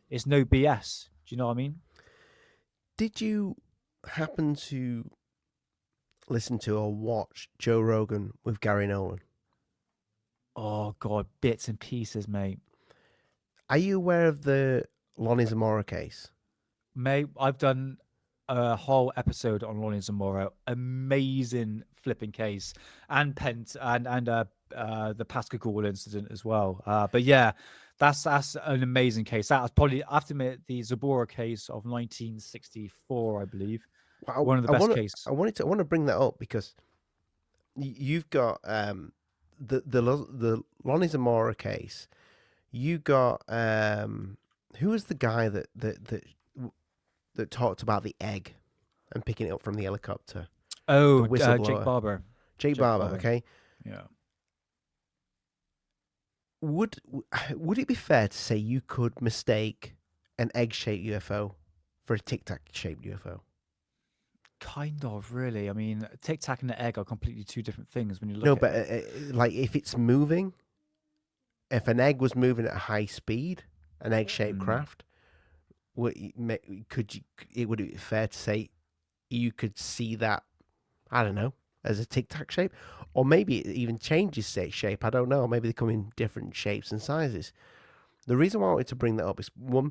[SPEAKER 2] It's no BS. Do you know what I mean?
[SPEAKER 1] Did you happen to listen to or watch Joe Rogan with Gary Nolan?
[SPEAKER 2] Oh God, bits and pieces, mate.
[SPEAKER 1] Are you aware of the Lonnie Zamora case?
[SPEAKER 2] Mate, I've done a whole episode on Lonnie Zamora. Amazing flipping case, and the Pascagoula incident as well. But yeah, that's an amazing case. That was probably, I have to admit, the Zamora case of 1964, I believe.
[SPEAKER 1] Well,
[SPEAKER 2] One of the
[SPEAKER 1] I
[SPEAKER 2] best
[SPEAKER 1] want to.
[SPEAKER 2] cases.
[SPEAKER 1] I want to bring that up because you've got the Lonnie Zamora case. You got who was the guy that talked about the egg and picking it up from the helicopter? The
[SPEAKER 2] Oh, Jake
[SPEAKER 1] whistleblower,
[SPEAKER 2] Barber.
[SPEAKER 1] Jake Barber. Okay,
[SPEAKER 2] Yeah.
[SPEAKER 1] would it be fair to say you could mistake an egg-shaped UFO for a tic-tac shaped UFO?
[SPEAKER 2] Kind of, really. I mean, tic-tac and the egg are completely two different things when you look
[SPEAKER 1] No,
[SPEAKER 2] at
[SPEAKER 1] but
[SPEAKER 2] it.
[SPEAKER 1] like if it's moving, if an egg was moving at high speed, an egg-shaped craft, would would it be fair to say you could see that? I don't know, as a tic-tac shape, or maybe it even changes shape. I don't know. Maybe they come in different shapes and sizes. The reason why I wanted to bring that up is one,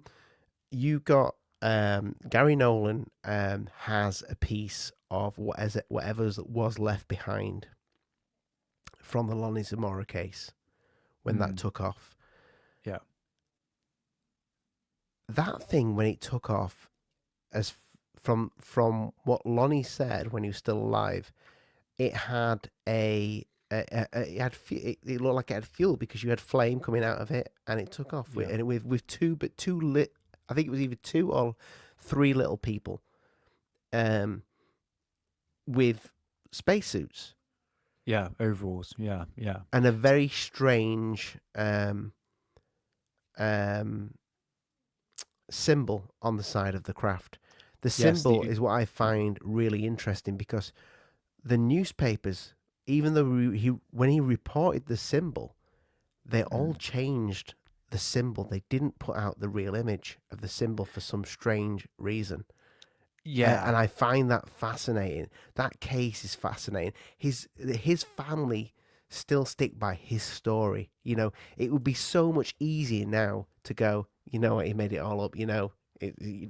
[SPEAKER 1] you got Gary Nolan has a piece of whatever was left behind from the Lonnie Zamora case when that took off.
[SPEAKER 2] Yeah.
[SPEAKER 1] That thing when it took off, as from what Lonnie said when he was still alive, it had it looked like it had fuel because you had flame coming out of it, and it took off with two lit. I think it was either 2 or 3 little people, with spacesuits.
[SPEAKER 2] Yeah, overalls. Yeah, yeah.
[SPEAKER 1] And a very strange symbol on the side of the craft. The
[SPEAKER 2] Yes,
[SPEAKER 1] symbol is what I find really interesting because the newspapers, even though when he reported the symbol, they all changed the symbol. They didn't put out the real image of the symbol for some strange reason.
[SPEAKER 2] Yeah.
[SPEAKER 1] And I find that fascinating. That case is fascinating. His family still stick by his story. It would be so much easier now to go, you know what, he made it all up.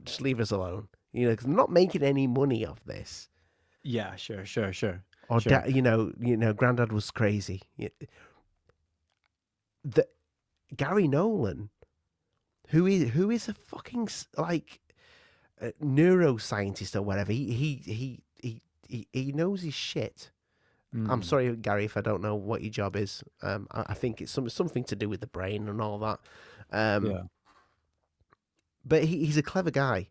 [SPEAKER 1] Just leave us alone. Because I'm not making any money off this.
[SPEAKER 2] Yeah, sure.
[SPEAKER 1] Or
[SPEAKER 2] Sure.
[SPEAKER 1] Granddad was crazy. The Gary Nolan, who is a fucking like neuroscientist or whatever. He knows his shit. I'm sorry, Gary, if I don't know what your job is. I think it's something to do with the brain and all that.
[SPEAKER 2] Yeah.
[SPEAKER 1] But he's a clever guy,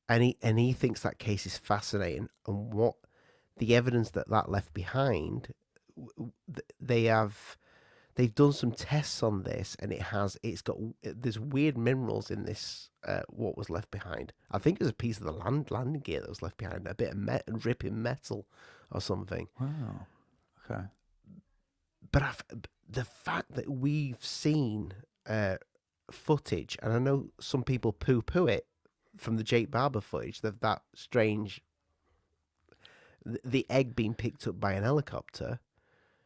[SPEAKER 1] and he thinks that case is fascinating, and what the evidence that left behind. They've done some tests on this, and there's weird minerals in this. What was left behind? I think it was a piece of the landing gear that was left behind, a bit of dripping metal or something.
[SPEAKER 2] Wow. Okay.
[SPEAKER 1] but the fact that we've seen footage, and I know some people poo-poo it from the Jake Barber footage, that strange, the egg being picked up by an helicopter.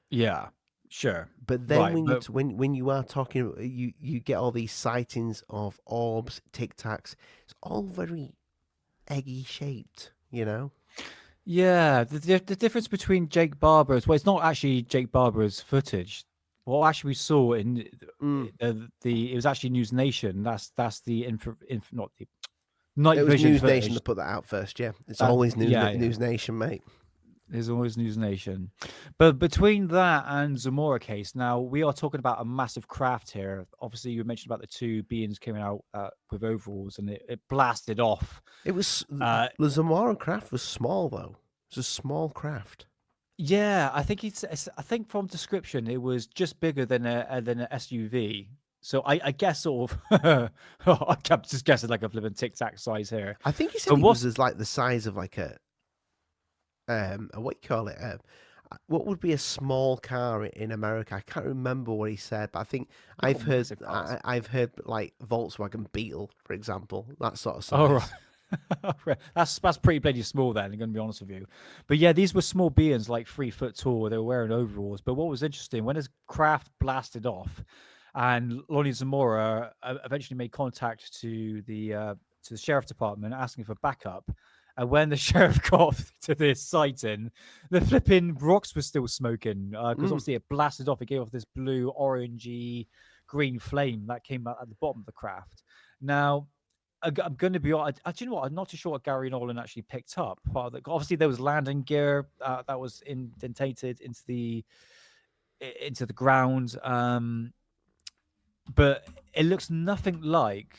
[SPEAKER 2] Yeah, sure.
[SPEAKER 1] But then
[SPEAKER 2] Right,
[SPEAKER 1] when you are talking, you get all these sightings of orbs, tic-tacs. It's all very eggy shaped, you know.
[SPEAKER 2] yeah, the difference between Jake Barber's, well, it's not actually Jake Barber's footage. What actually we saw in
[SPEAKER 1] Mm.
[SPEAKER 2] it was actually News Nation. That's the not the night
[SPEAKER 1] It was
[SPEAKER 2] vision
[SPEAKER 1] News Nation
[SPEAKER 2] footage.
[SPEAKER 1] that put that out first. Yeah, it's always
[SPEAKER 2] Yeah.
[SPEAKER 1] News Nation, mate.
[SPEAKER 2] There's always News Nation. But between that and Zamora case, now we are talking about a massive craft here. Obviously, you mentioned about the two beings coming out with overalls and it blasted off.
[SPEAKER 1] It was
[SPEAKER 2] Uh,
[SPEAKER 1] the Zamora craft was small though. It was a small craft.
[SPEAKER 2] yeah, I think I think from description, it was just bigger than an SUV. So I guess sort of, I'm just guessing like a flipping tic-tac size here.
[SPEAKER 1] I think he said
[SPEAKER 2] But
[SPEAKER 1] it was as like the size of like a what you call it? What would be a small car in America? I can't remember what he said, but I think I've heard
[SPEAKER 2] massive cars.
[SPEAKER 1] I've heard like Volkswagen Beetle, for example, that sort of size.
[SPEAKER 2] Oh, right. That's pretty bloody small then, I'm going to be honest with you. But yeah, these were small beings, like 3 foot tall. They were wearing overalls. But what was interesting, when his craft blasted off and Lonnie Zamora eventually made contact to the sheriff department asking for backup. And when the sheriff got to this sighting, the flipping rocks were still smoking because obviously it blasted off. It gave off this blue, orangey, green flame that came out at the bottom of the craft. Now, I'm going to be honest. Do you know what? I'm not too sure what Gary Nolan actually picked up. Obviously, there was landing gear that was indentated into the ground, but it looks nothing like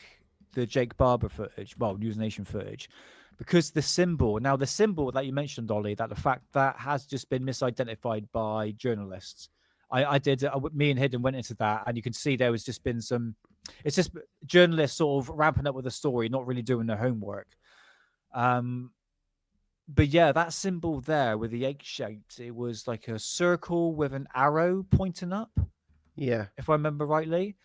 [SPEAKER 2] the Jake Barber footage. Well, News Nation footage, because the symbol that you mentioned, Ollie, that the fact that has just been misidentified by journalists. Me and Hidden went into that, and you can see there was just been some. It's just journalists sort of ramping up with the story, not really doing their homework. But yeah, that symbol there with the egg shaped, it was like a circle with an arrow pointing up.
[SPEAKER 1] Yeah,
[SPEAKER 2] If I remember rightly.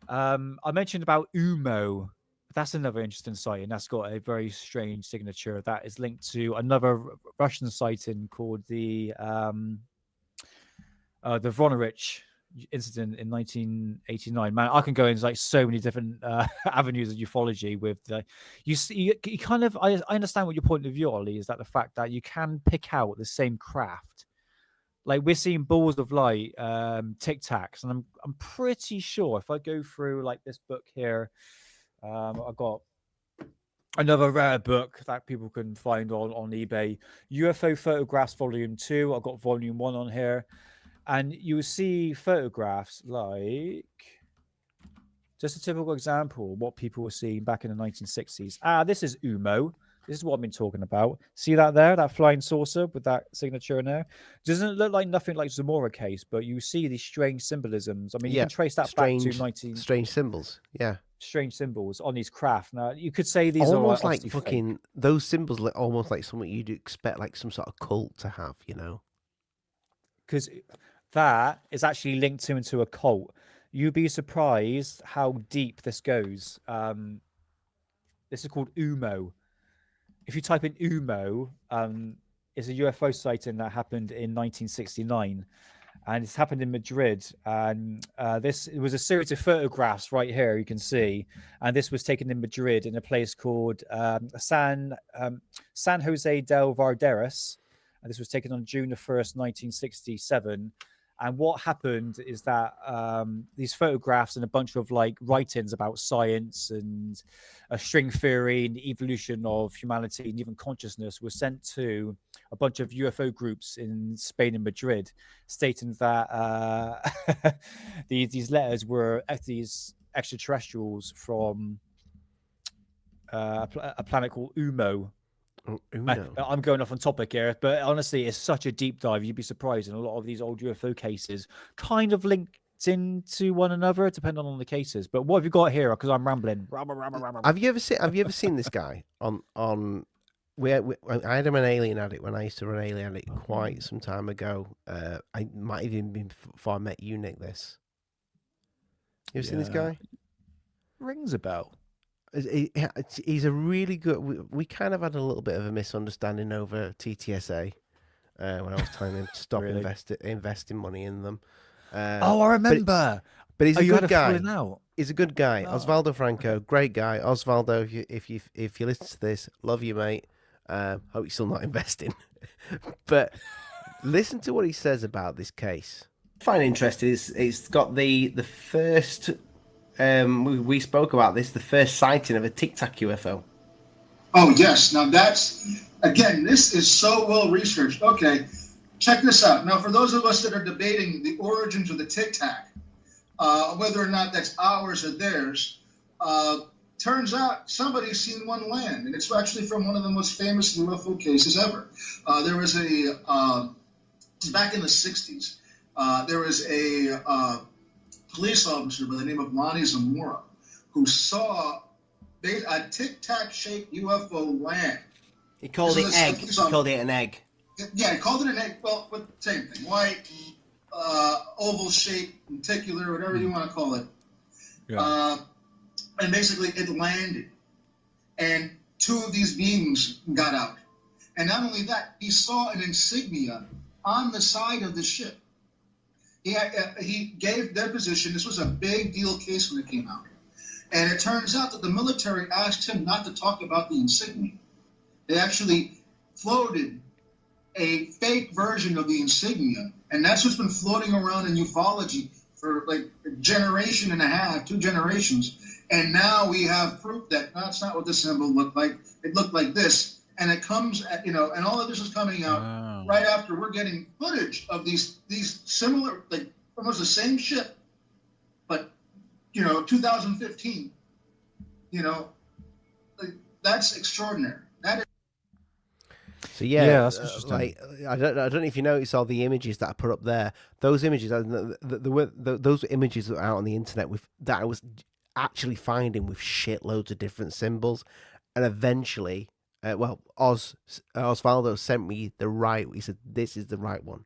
[SPEAKER 2] I mentioned about UMO. That's another interesting sighting. That's got a very strange signature that is linked to another Russian sighting called the Vonarich incident in 1989. Man, I can go into like so many different avenues of ufology with the you kind of I understand what your point of view, Ollie, is that the fact that you can pick out the same craft. Like we're seeing balls of light, tic-tacs, and I'm pretty sure if I go through like this book here, I've got another rare book that people can find on eBay, UFO Photographs Volume 2. I've got Volume 1 on here. And you will see photographs like, just a typical example of what people were seeing back in the 1960s. This is UMO. This is what I've been talking about. See that there, that flying saucer with that signature in there? Doesn't look like nothing like Zamora case, but you see these strange symbolisms. I mean, you can trace that back to
[SPEAKER 1] strange symbols. Yeah,
[SPEAKER 2] strange symbols on these craft. Now, you could say these
[SPEAKER 1] almost
[SPEAKER 2] are
[SPEAKER 1] like
[SPEAKER 2] like
[SPEAKER 1] fucking
[SPEAKER 2] fake.
[SPEAKER 1] those symbols look almost like something you'd expect like some sort of cult to have, you know?
[SPEAKER 2] Because that is actually linked into a cult. You'd be surprised how deep this goes. This is called UMO. If you type in UMO, it's a UFO sighting that happened in 1969, and it's happened in Madrid. And it was a series of photographs right here. You can see, and this was taken in Madrid in a place called San Jose del Varderas. And this was taken on June the 1st, 1967. And what happened is that these photographs and a bunch of like writings about science and a string theory and the evolution of humanity and even consciousness were sent to a bunch of UFO groups in Spain and Madrid, stating that these letters were these extraterrestrials from a planet called Umo. I'm going off on topic here, but honestly, it's such a deep dive. You'd be surprised, and a lot of these old UFO cases kind of linked into one another, depending on the cases. But what have you got here? Because I'm rambling.
[SPEAKER 1] Have you ever seen this guy on I had him an Alien Addict when I used to run Alien Addict quite some time ago. I might have even been before I met you, Nick. This. You ever seen this guy?
[SPEAKER 2] Rings a bell.
[SPEAKER 1] He's a really good. We kind of had a little bit of a misunderstanding over TTSA when I was telling him to stop
[SPEAKER 2] Really?
[SPEAKER 1] investing money in them.
[SPEAKER 2] I remember.
[SPEAKER 1] But he's a
[SPEAKER 2] you
[SPEAKER 1] good
[SPEAKER 2] had
[SPEAKER 1] guy.
[SPEAKER 2] falling out?
[SPEAKER 1] He's a good guy.
[SPEAKER 2] Oh,
[SPEAKER 1] Osvaldo Franco, great guy. Osvaldo, if you listen to this, love you, mate. Hope you're still not investing. But listen to what he says about this case. I find interesting is it's got the first. We spoke about this. The first sighting of a tic-tac UFO.
[SPEAKER 4] Oh yes. Now that's again. This is so well researched. Okay, check this out. Now, for those of us that are debating the origins of the tic-tac, whether or not that's ours or theirs, turns out somebody's seen one land, and it's actually from one of the most famous UFO cases ever. There was back in the 60s, there was a police officer by the name of Lonnie Zamora who saw a tic-tac shaped UFO land.
[SPEAKER 1] He called it egg. He called it an egg.
[SPEAKER 4] Yeah, he called it an egg. Well, but same thing. White, oval shape, lenticular, whatever you want to call it.
[SPEAKER 2] Yeah.
[SPEAKER 4] And basically it landed. And two of these beings got out. And not only that, he saw an insignia on the side of the ship. He gave their position. This was a big deal case when it came out. And it turns out that the military asked him not to talk about the insignia. They actually floated a fake version of the insignia. And that's what's been floating around in ufology for like a generation and a half, 2 generations. And now we have proof that that's not what the symbol looked like. It looked like this. And it comes at, and all of this is coming out right after we're getting footage of these similar, like almost the same ship, but 2015. Like, that's extraordinary. That is.
[SPEAKER 1] So yeah,
[SPEAKER 2] that's interesting.
[SPEAKER 1] I don't know if you noticed all the images that I put up there. Those images, those images that are out on the internet that I was actually finding with shitloads of different symbols, and eventually. Osvaldo sent me the right. He said, "This is the right one.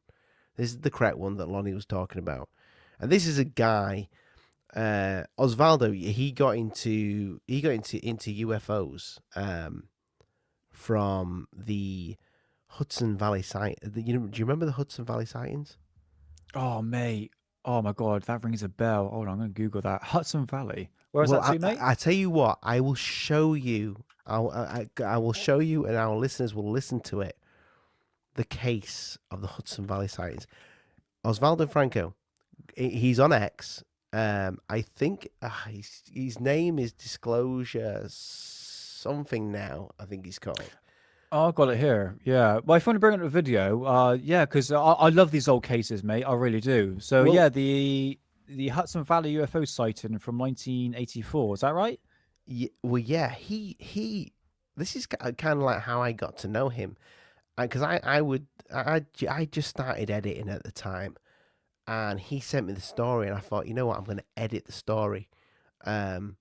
[SPEAKER 1] This is the correct one that Lonnie was talking about." And this is a guy, Osvaldo. He got into UFOs from the Hudson Valley site. Do you remember the Hudson Valley sightings?
[SPEAKER 2] Oh, mate. Oh my God, that rings a bell. Hold on, I'm gonna Google that. Hudson Valley. Where is that to, mate?
[SPEAKER 1] I tell you what, I will show you. I will show you, and our listeners will listen to it. The case of the Hudson Valley sightings. Osvaldo Franco, he's on X. I think his name is Disclosure something now. I think he's called.
[SPEAKER 2] Oh, I've got it here. Yeah. Well, if you want to bring up the video, yeah, because I love these old cases, mate. I really do. So yeah, the Hudson Valley UFO sighting from 1984. Is that right?
[SPEAKER 1] Yeah, well, yeah, he. This is kind of like how I got to know him, because I just started editing at the time, and he sent me the story, and I thought, you know what, I'm going to edit the story, so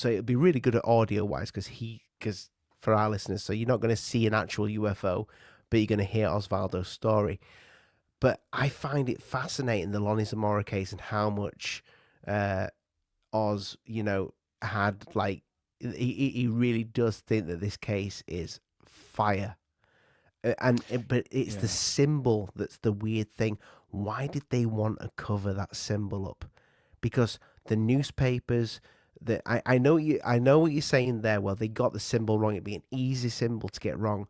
[SPEAKER 1] it'd be really good at audio wise, because for our listeners, so you're not going to see an actual UFO, but you're going to hear Osvaldo's story. But I find it fascinating, the Lonnie Zamora case, and how much Oz, had like he really does think that this case is fire, but it's the symbol that's the weird thing. Why did they want to cover that symbol up? Because the newspapers, I know what you're saying there. Well, they got the symbol wrong. It'd be an easy symbol to get wrong,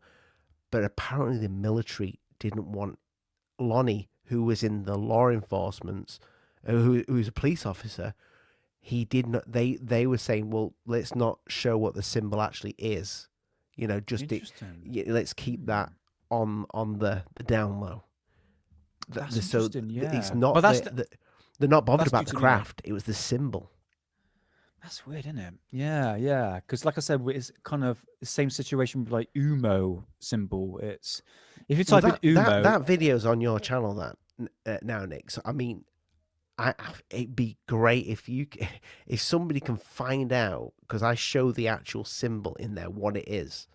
[SPEAKER 1] but apparently the military didn't want Lonnie, who was in the law enforcement, who was a police officer. He did not. They were saying, well, let's not show what the symbol actually is. Let's keep that on the down low.
[SPEAKER 2] That's interesting. Yeah,
[SPEAKER 1] it's not. They're not bothered about the craft. It was the symbol.
[SPEAKER 2] That's weird, isn't it? Yeah, yeah. Because, like I said, it's kind of the same situation with like UMO symbol. It's if you type in UMO,
[SPEAKER 1] that video's on your channel now, Nick. So I mean. It'd be great if somebody can find out, because I show the actual symbol in there, what it is.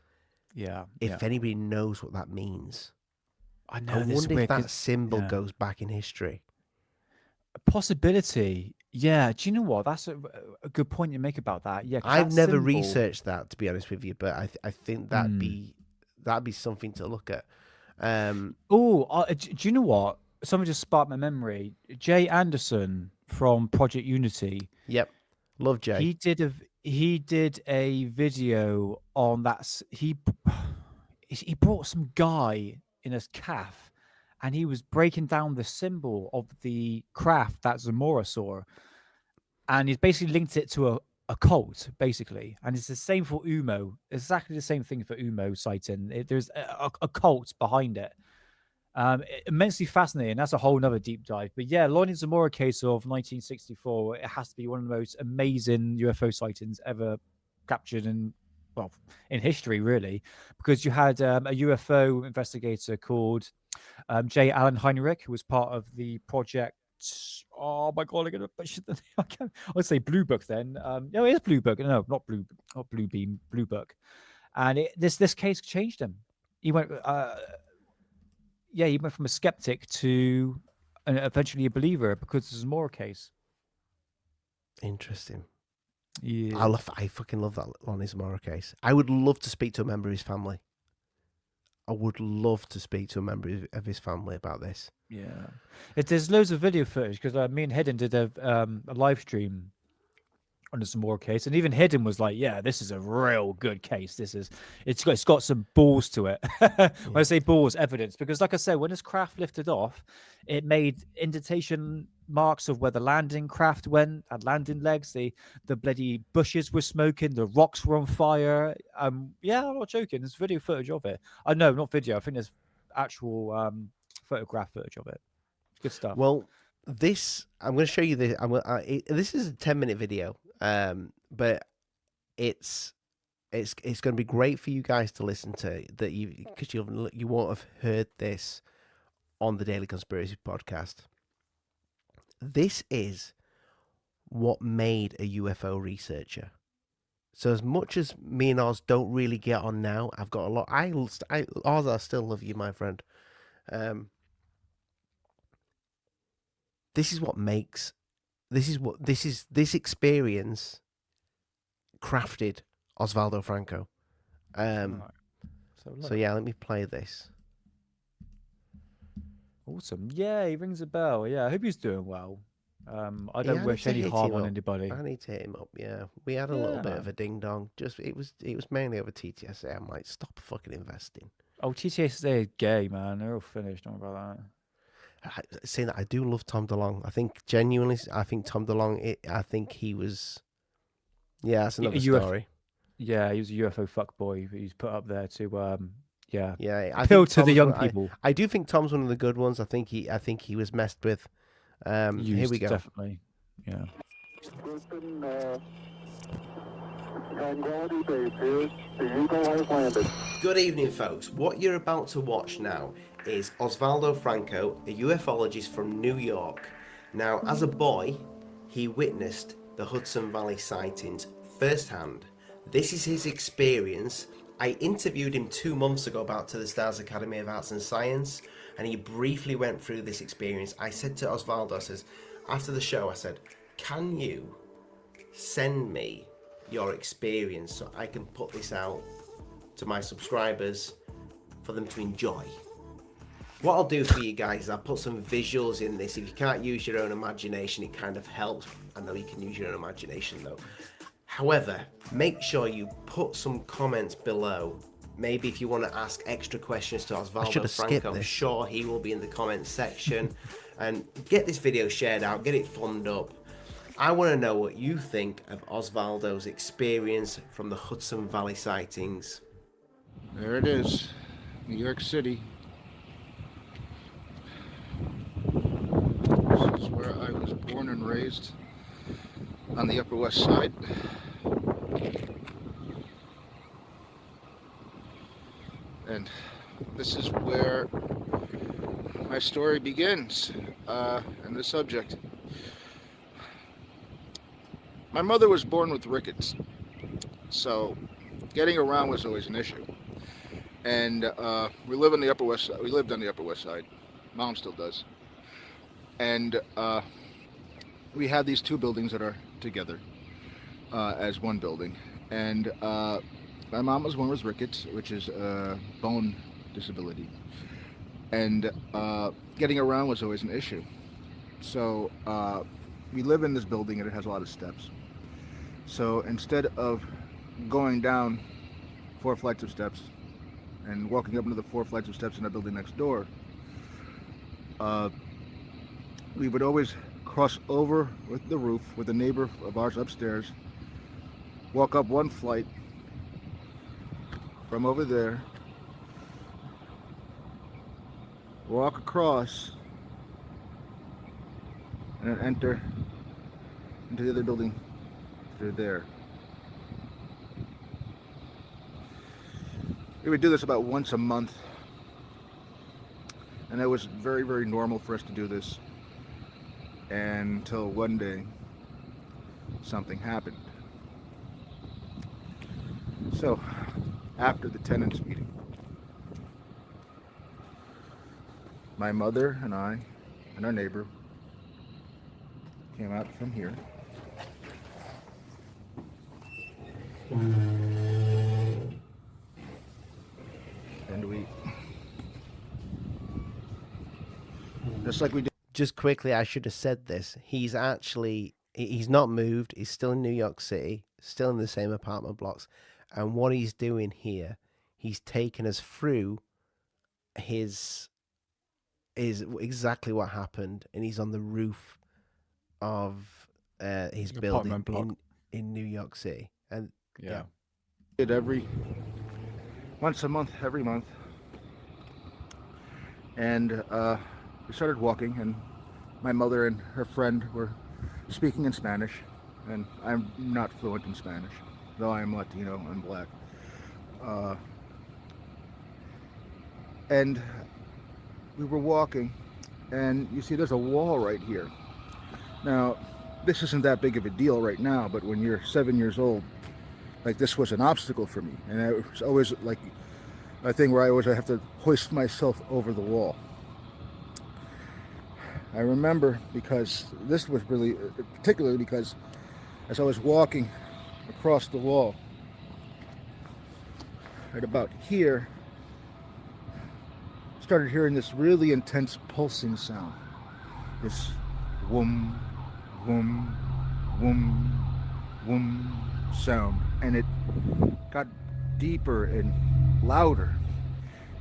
[SPEAKER 2] Yeah.
[SPEAKER 1] If anybody knows what that means,
[SPEAKER 2] I know.
[SPEAKER 1] I
[SPEAKER 2] this
[SPEAKER 1] wonder if
[SPEAKER 2] weird,
[SPEAKER 1] that
[SPEAKER 2] 'cause-
[SPEAKER 1] symbol
[SPEAKER 2] yeah.
[SPEAKER 1] goes back in history.
[SPEAKER 2] Possibility. Yeah. Do you know what? That's a good point you make about that. Yeah. 'Cause
[SPEAKER 1] I've
[SPEAKER 2] that
[SPEAKER 1] never
[SPEAKER 2] symbol-
[SPEAKER 1] researched that, to be honest with you, but I think that'd be something to look at.
[SPEAKER 2] Do you know what? Someone just sparked my memory. Jay Anderson from Project Unity.
[SPEAKER 1] Yep, love Jay.
[SPEAKER 2] He did a video on that. He brought some guy in a calf, and he was breaking down the symbol of the craft that Zamora saw, and he's basically linked it to a cult, basically, and it's the same for Umo. Exactly the same thing for Umo sighting. There's a cult behind it. Immensely fascinating. That's a whole nother deep dive. But yeah, Lonnie Zamora case of 1964. It has to be one of the most amazing UFO sightings ever captured in history, really, because you had a UFO investigator called J. Allen Heinrich, who was part of the project. Oh my god, I'm gonna butcher the name. I'd say Blue Book then. No, it is Blue Book. No, not Blue Beam, Blue Book. And this case changed him. He went. He went from a skeptic to eventually a believer because of the Zamora case.
[SPEAKER 1] Interesting.
[SPEAKER 2] Yeah.
[SPEAKER 1] I fucking love that Lonnie Zamora case. I would love to speak to a member of his family. I would love to speak to a member of his family about this.
[SPEAKER 2] Yeah. There's loads of video footage because me and Hidden did a live stream on the Zamora case, and even Hidden was like, "Yeah, this is a real good case. It's got some balls to it." When I say balls, evidence, because like I said, when this craft lifted off, it made indentation marks of where the landing craft went, had landing legs. The bloody bushes were smoking, the rocks were on fire. Yeah, I'm not joking. There's video footage of it. I know, not video. I think there's actual photograph footage of it. It's good stuff.
[SPEAKER 1] Well, I'm going to show you this. This is a 10-minute video, but it's going to be great for you guys to listen to that because you won't have heard this on the Daily Conspiracy podcast. This is what made a UFO researcher. So as much as me and Oz don't really get on now, I've got a lot. Oz, I still love you, my friend. This is what makes. This experience crafted Osvaldo Franco. So yeah, let me play this.
[SPEAKER 2] Awesome. Yeah, he rings a bell. Yeah, I hope he's doing well. I don't wish any harm on anybody.
[SPEAKER 1] I need to hit him up. Yeah, we had a little bit of a ding dong. Just it was mainly over TTSA. I'm like, stop fucking investing.
[SPEAKER 2] Oh, TTSA is gay, man. They're all finished. Don't worry about that.
[SPEAKER 1] Saying that, I do love Tom DeLonge. I think genuinely, Tom DeLonge. I think he was. Yeah, that's another story.
[SPEAKER 2] Yeah, he was a UFO fuckboy. He's put up there to yeah,
[SPEAKER 1] appeal
[SPEAKER 2] to the young people.
[SPEAKER 1] I do think Tom's one of the good ones. I think he was messed with. Here we go.
[SPEAKER 2] Definitely. Yeah.
[SPEAKER 1] Good evening, folks. What you're about to watch now is Osvaldo Franco, a ufologist from New York. Now, as a boy, he witnessed the Hudson Valley sightings firsthand. This is his experience. I interviewed him 2 months ago about To the Stars Academy of Arts and Science, and he briefly went through this experience. I said to Osvaldo, after the show, I said, can you send me your experience so I can put this out to my subscribers for them to enjoy? What I'll do for you guys is I'll put some visuals in this. If you can't use your own imagination, it kind of helps. I know you can use your own imagination though. However, make sure you put some comments below. Maybe if you want to ask extra questions to Osvaldo Franco, I'm sure he will be in the comments section. And get this video shared out, get it thumbed up. I want to know what you think of Osvaldo's experience from the Hudson Valley sightings.
[SPEAKER 5] There it is, New York City. This is where I was born and raised, on the Upper West Side. And this is where my story begins, and the subject. My mother was born with rickets, so getting around was always an issue. and we live on the Upper West Side. We lived on the Upper West Side. Mom still does. And we had these two buildings that are together as one building. And my mom was born with rickets, which is a bone disability. And getting around was always an issue. So we live in this building and it has a lot of steps. So instead of going down 4 flights of steps and walking up into the 4 flights of steps in the building next door, we would always cross over with the roof with a neighbor of ours upstairs, walk up 1 flight from over there, walk across, and then enter into the other building through there. We would do this about once a month, and it was very, very normal for us to do this until one day something happened. So after the tenants meeting, my mother and I and our neighbor came out from here. And we, just like we did.
[SPEAKER 1] Just quickly, I should have said this. He's not moved. He's still in New York City, still in the same apartment blocks. And what he's doing here, he's taken us through is exactly what happened. And he's on the roof of his building
[SPEAKER 2] Apartment block.
[SPEAKER 1] in New York City. And
[SPEAKER 2] Yeah.
[SPEAKER 5] Did once a month, every month. And we started walking, and my mother and her friend were speaking in Spanish, and I'm not fluent in Spanish, though I am Latino and black. And we were walking, and you see there's a wall right here. Now, this isn't that big of a deal right now, but when you're 7 years old, like, this was an obstacle for me, and it was always like a thing where I have to hoist myself over the wall. I remember, because this was really, particularly because as I was walking across the wall, right about here, started hearing this really intense pulsing sound. This whoom, whoom, whoom, whoom sound. And it got deeper and louder.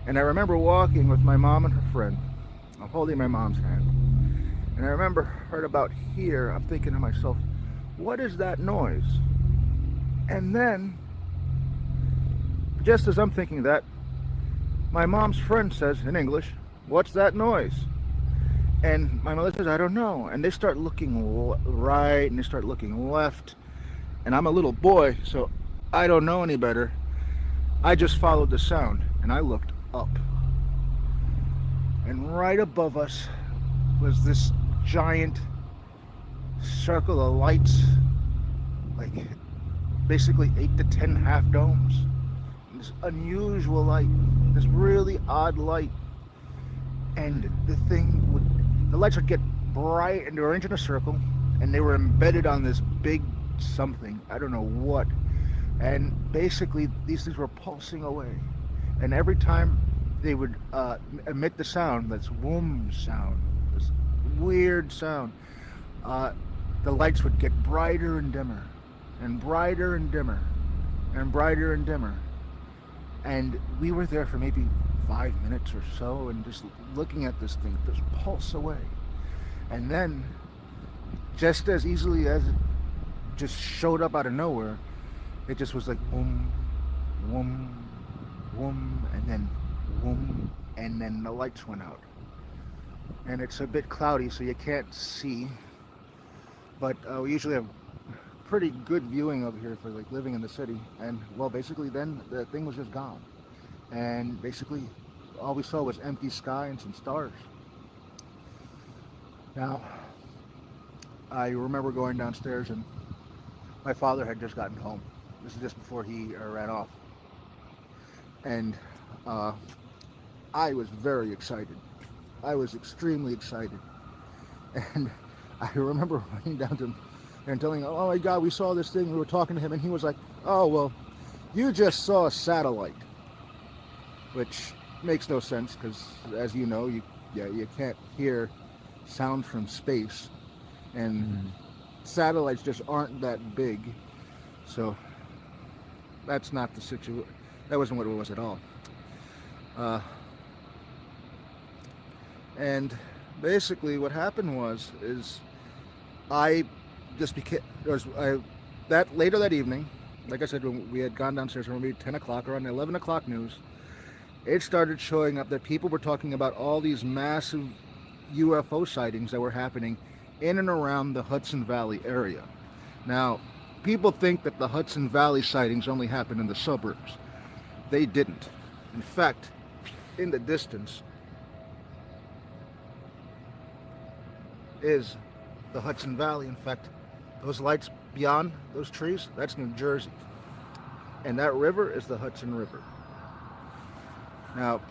[SPEAKER 5] And I remember walking with my mom and her friend. I'm holding my mom's hand. And I remember right about here, I'm thinking to myself, what is that noise? And then, just as I'm thinking that, my mom's friend says in English, "What's that noise?" And my mother says, "I don't know." And they start looking right and they start looking left. And I'm a little boy, so I don't know any better. I just followed the sound and I looked up. And right above us was this giant circle of lights, like basically 8 to 10 half domes. And this unusual light, this really odd light. And the lights would get bright, and they were arranged in a circle, and they were embedded on this big something, I don't know what. And basically these things were pulsing away. And every time they would emit the sound, that's whoom sound, this weird sound, the lights would get brighter and dimmer, and brighter and dimmer, and brighter and dimmer. And we were there for maybe 5 minutes or so, and just looking at this thing just pulse away. And then, just as easily as it just showed up out of nowhere, it just was like whoom, whoom, whoom, and then whoom, and then the lights went out. And it's a bit cloudy, so you can't see, but we usually have pretty good viewing over here for like living in the city. And well, basically then the thing was just gone, and basically all we saw was empty sky and some stars. Now, I remember going downstairs, and my father had just gotten home. This is just before he ran off. And I was very excited. I was extremely excited. And I remember running down to him and telling him, oh my God, we saw this thing. We were talking to him, and he was like, oh, well, you just saw a satellite. Which makes no sense because, as you know, you can't hear sound from space. And satellites just aren't that big. So that's not the situation. That wasn't what it was at all. And basically what happened is I just became, that later that evening, like I said, when we had gone downstairs around maybe 10 o'clock, around the 11 o'clock news, it started showing up that people were talking about all these massive UFO sightings that were happening in and around the Hudson Valley area. Now, people think that the Hudson Valley sightings only happened in the suburbs. They didn't. In fact, in the distance is the Hudson Valley. In fact, those lights beyond those trees, that's New Jersey. And that river is the Hudson River. Now,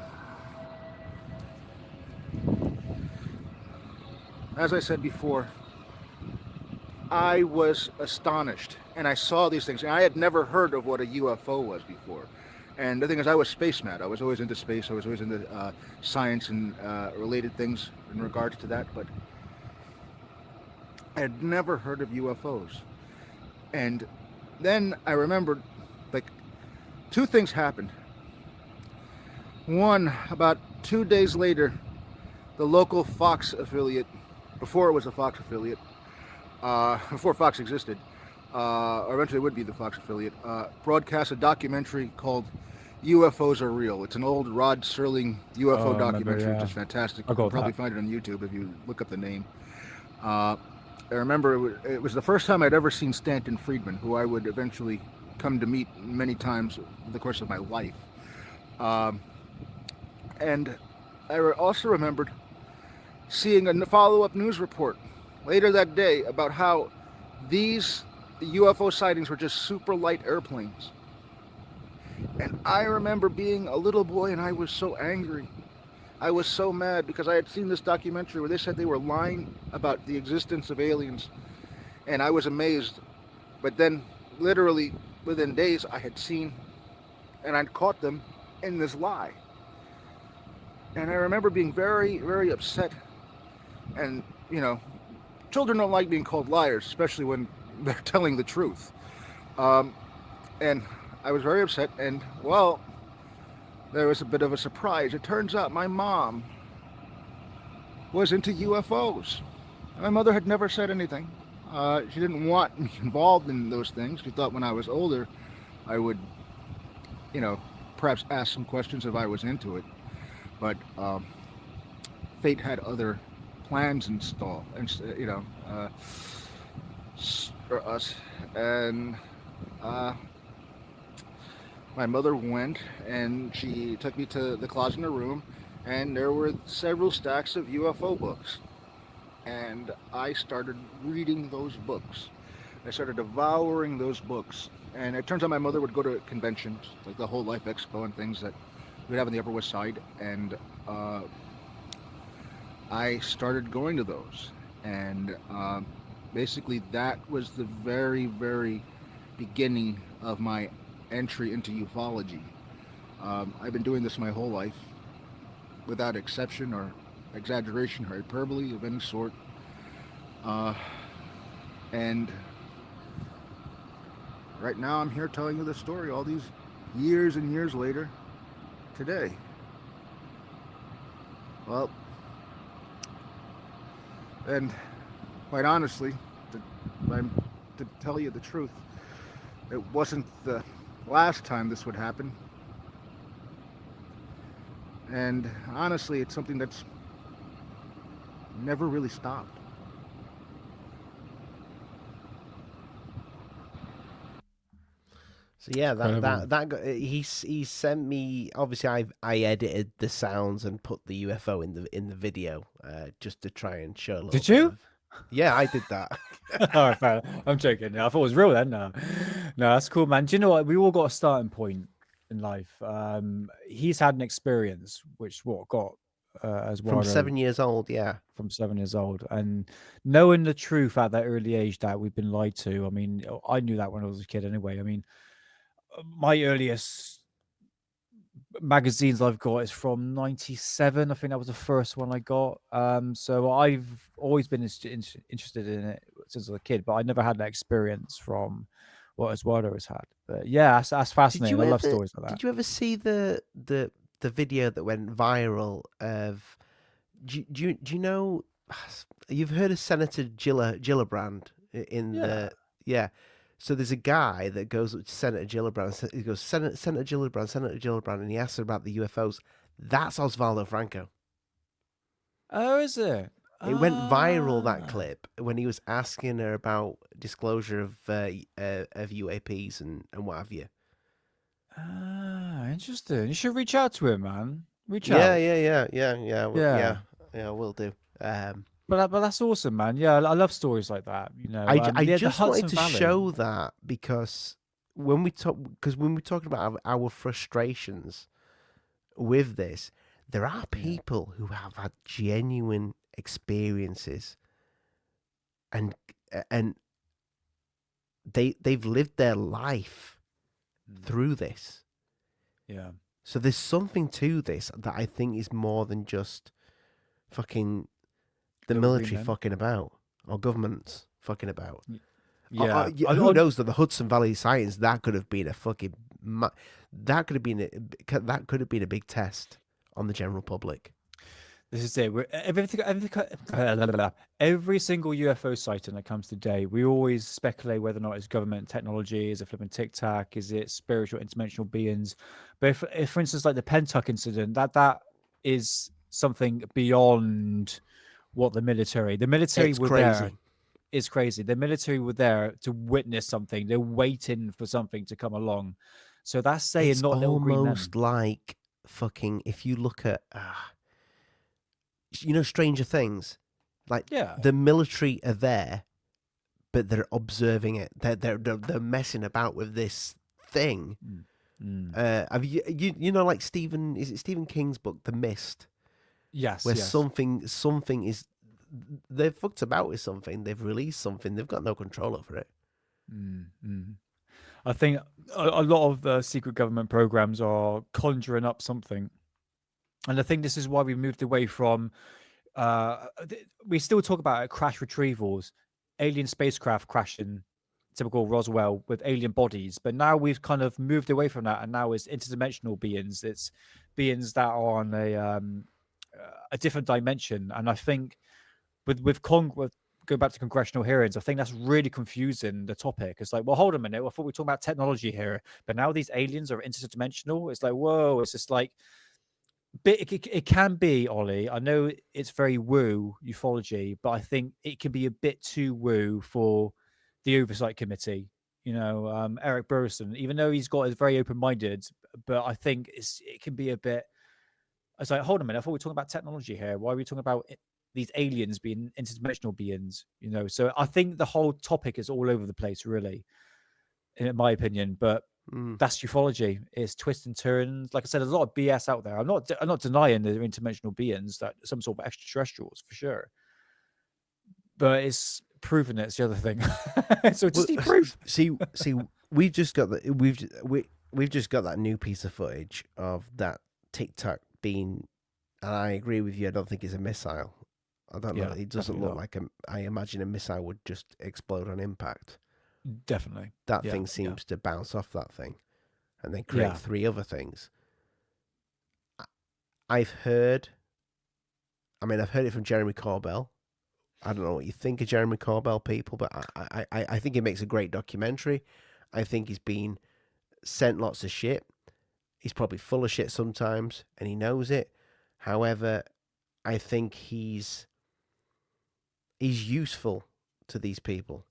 [SPEAKER 5] as I said before, I was astonished, and I saw these things, and I had never heard of what a UFO was before. And the thing is, I was space mad. I was always into space. I was always into science and related things in regards to that, but I had never heard of UFOs. And then I remembered, like, two things happened. One, about 2 days later, the local Fox affiliate, before it was a Fox affiliate, before Fox existed, or eventually it would be the Fox affiliate, broadcast a documentary called UFOs Are Real. It's an old Rod Serling UFO documentary, which is fantastic. You can probably find it on YouTube if you look up the name. I remember it was the first time I'd ever seen Stanton Friedman, who I would eventually come to meet many times in the course of my life. And I also remembered seeing a follow-up news report later that day about how these UFO sightings were just super light airplanes. And I remember being a little boy, and I was so angry. I was so mad because I had seen this documentary where they said they were lying about the existence of aliens, and I was amazed. But then, literally within days, I had seen and I'd caught them in this lie. And I remember being very, very upset. And, you know, children don't like being called liars, especially when they're telling the truth. And I was very upset, and, well, there was a bit of a surprise. It turns out my mom was into UFOs. My mother had never said anything. She didn't want me involved in those things. She thought when I was older, I would, you know, perhaps ask some questions if I was into it. But fate had other plans installed, and you know, for us. And my mother went, and she took me to the closet in her room, and there were several stacks of UFO books. And I started reading those books. I started devouring those books. And it turns out my mother would go to conventions, like the Whole Life Expo and things that we'd have on the Upper West Side. And I started going to those. And basically that was the very, very beginning of my entry into ufology. I've been doing this my whole life, without exception or exaggeration or hyperbole of any sort. And right now I'm here telling you the story all these years and years later today. Well, and quite honestly, to tell you the truth, it wasn't the last time this would happen. And honestly, it's something that's never really stopped.
[SPEAKER 1] So yeah, he sent me. Obviously, I edited the sounds and put the UFO in the video just to try and show a little.
[SPEAKER 2] Did you?
[SPEAKER 1] Yeah, I did that.
[SPEAKER 2] All right, I'm joking. I thought it was real then. No, that's cool, man. Do you know what? We all got a starting point. in life. He's had an experience which got as
[SPEAKER 1] From
[SPEAKER 2] Wardo
[SPEAKER 1] 7 years old, yeah.
[SPEAKER 2] from 7 years old, and knowing the truth at that early age that we've been lied to. I mean, I knew that when I was a kid anyway. I mean, my earliest magazines I've got is from '97. I think that was the first one I got. So I've always been interested in it since I was a kid, but I never had that experience from what Oswaldo has had. But yeah, that's fascinating. I love stories like that.
[SPEAKER 1] Did you ever see the video that went viral of? Do you know? You've heard of Senator Gillibrand in the yeah. So there's a guy that goes up to Senator Gillibrand. He goes, Senator Gillibrand, and he asks her about the UFOs. That's Osvaldo Franco.
[SPEAKER 2] Oh, is it?
[SPEAKER 1] It went viral, that clip, when he was asking her about disclosure of UAPs and what have you.
[SPEAKER 2] Interesting. You should reach out to him, man. Reach
[SPEAKER 1] Yeah,
[SPEAKER 2] out.
[SPEAKER 1] Yeah, we'll do.
[SPEAKER 2] But that's awesome, man. Yeah, I love stories like that. You know,
[SPEAKER 1] I
[SPEAKER 2] the
[SPEAKER 1] just
[SPEAKER 2] Hudson
[SPEAKER 1] wanted to
[SPEAKER 2] Valley.
[SPEAKER 1] show that because when we talk about our frustrations with this, there are people who have had genuine experiences, and they've lived their life through this.
[SPEAKER 2] Yeah.
[SPEAKER 1] So there's something to this that I think is more than just fucking the
[SPEAKER 2] Little green
[SPEAKER 1] military
[SPEAKER 2] men.
[SPEAKER 1] fucking about or governments fucking about.
[SPEAKER 2] Yeah.
[SPEAKER 1] Who knows that the Hudson Valley sightings, that could have been a fucking that could have been a big test on the general public.
[SPEAKER 2] This is it. Every single UFO sighting that comes today, we always speculate whether or not it's government technology, is it flipping tic-tac, is it spiritual interdimensional beings. But if for instance, like the Pentyrch Incident, that is something beyond what the military
[SPEAKER 1] It's
[SPEAKER 2] were
[SPEAKER 1] crazy.
[SPEAKER 2] there. It's crazy. The military were there to witness something. They're waiting for something to come along. So that's saying
[SPEAKER 1] It's
[SPEAKER 2] not little green men.
[SPEAKER 1] almost like fucking, if you look at Stranger Things, like the military are there, but they're observing it. They're messing about with this thing. Have you know, like is it Stephen King's book The Mist?
[SPEAKER 2] Yes.
[SPEAKER 1] Where something is, they've fucked about with something, they've released something, they've got no control over it.
[SPEAKER 2] I think a lot of the secret government programs are conjuring up something. And I think this is why we moved away from, we still talk about crash retrievals, alien spacecraft crashing, typical Roswell with alien bodies. But now we've kind of moved away from that. And now it's interdimensional beings. It's beings that are on a different dimension. And I think with going back to congressional hearings, I think that's really confusing the topic. It's like, well, hold a minute. I thought we were talking about technology here, but now these aliens are interdimensional. It's like, whoa, it's just like, it can be, Ollie. I know it's very woo ufology, but I think it can be a bit too woo for the oversight committee. You know, Eric Burson, even though he's got is very open-minded, but I think it can be a bit. It's like, hold a minute. I thought we were talking about technology here. Why are we talking about these aliens being interdimensional beings? You know, so I think the whole topic is all over the place, really, in my opinion. But that's ufology. It's twists and turns. Like I said, there's a lot of BS out there. I'm not denying they're interdimensional beings, that some sort of extraterrestrials for sure. But it's proven it's the other thing. So just need proof.
[SPEAKER 1] See, we've just got we've just got that new piece of footage of that tic-tac being, and I agree with you. I don't think it's a missile. I don't know. It doesn't look like I imagine a missile would just explode on impact.
[SPEAKER 2] Definitely.
[SPEAKER 1] That thing seems to bounce off that thing and then create three other things. I've heard it from Jeremy Corbell. I don't know what you think of Jeremy Corbell, people, but I think he makes a great documentary. I think he's been sent lots of shit. He's probably full of shit sometimes, and he knows it. However, I think he's useful to these people.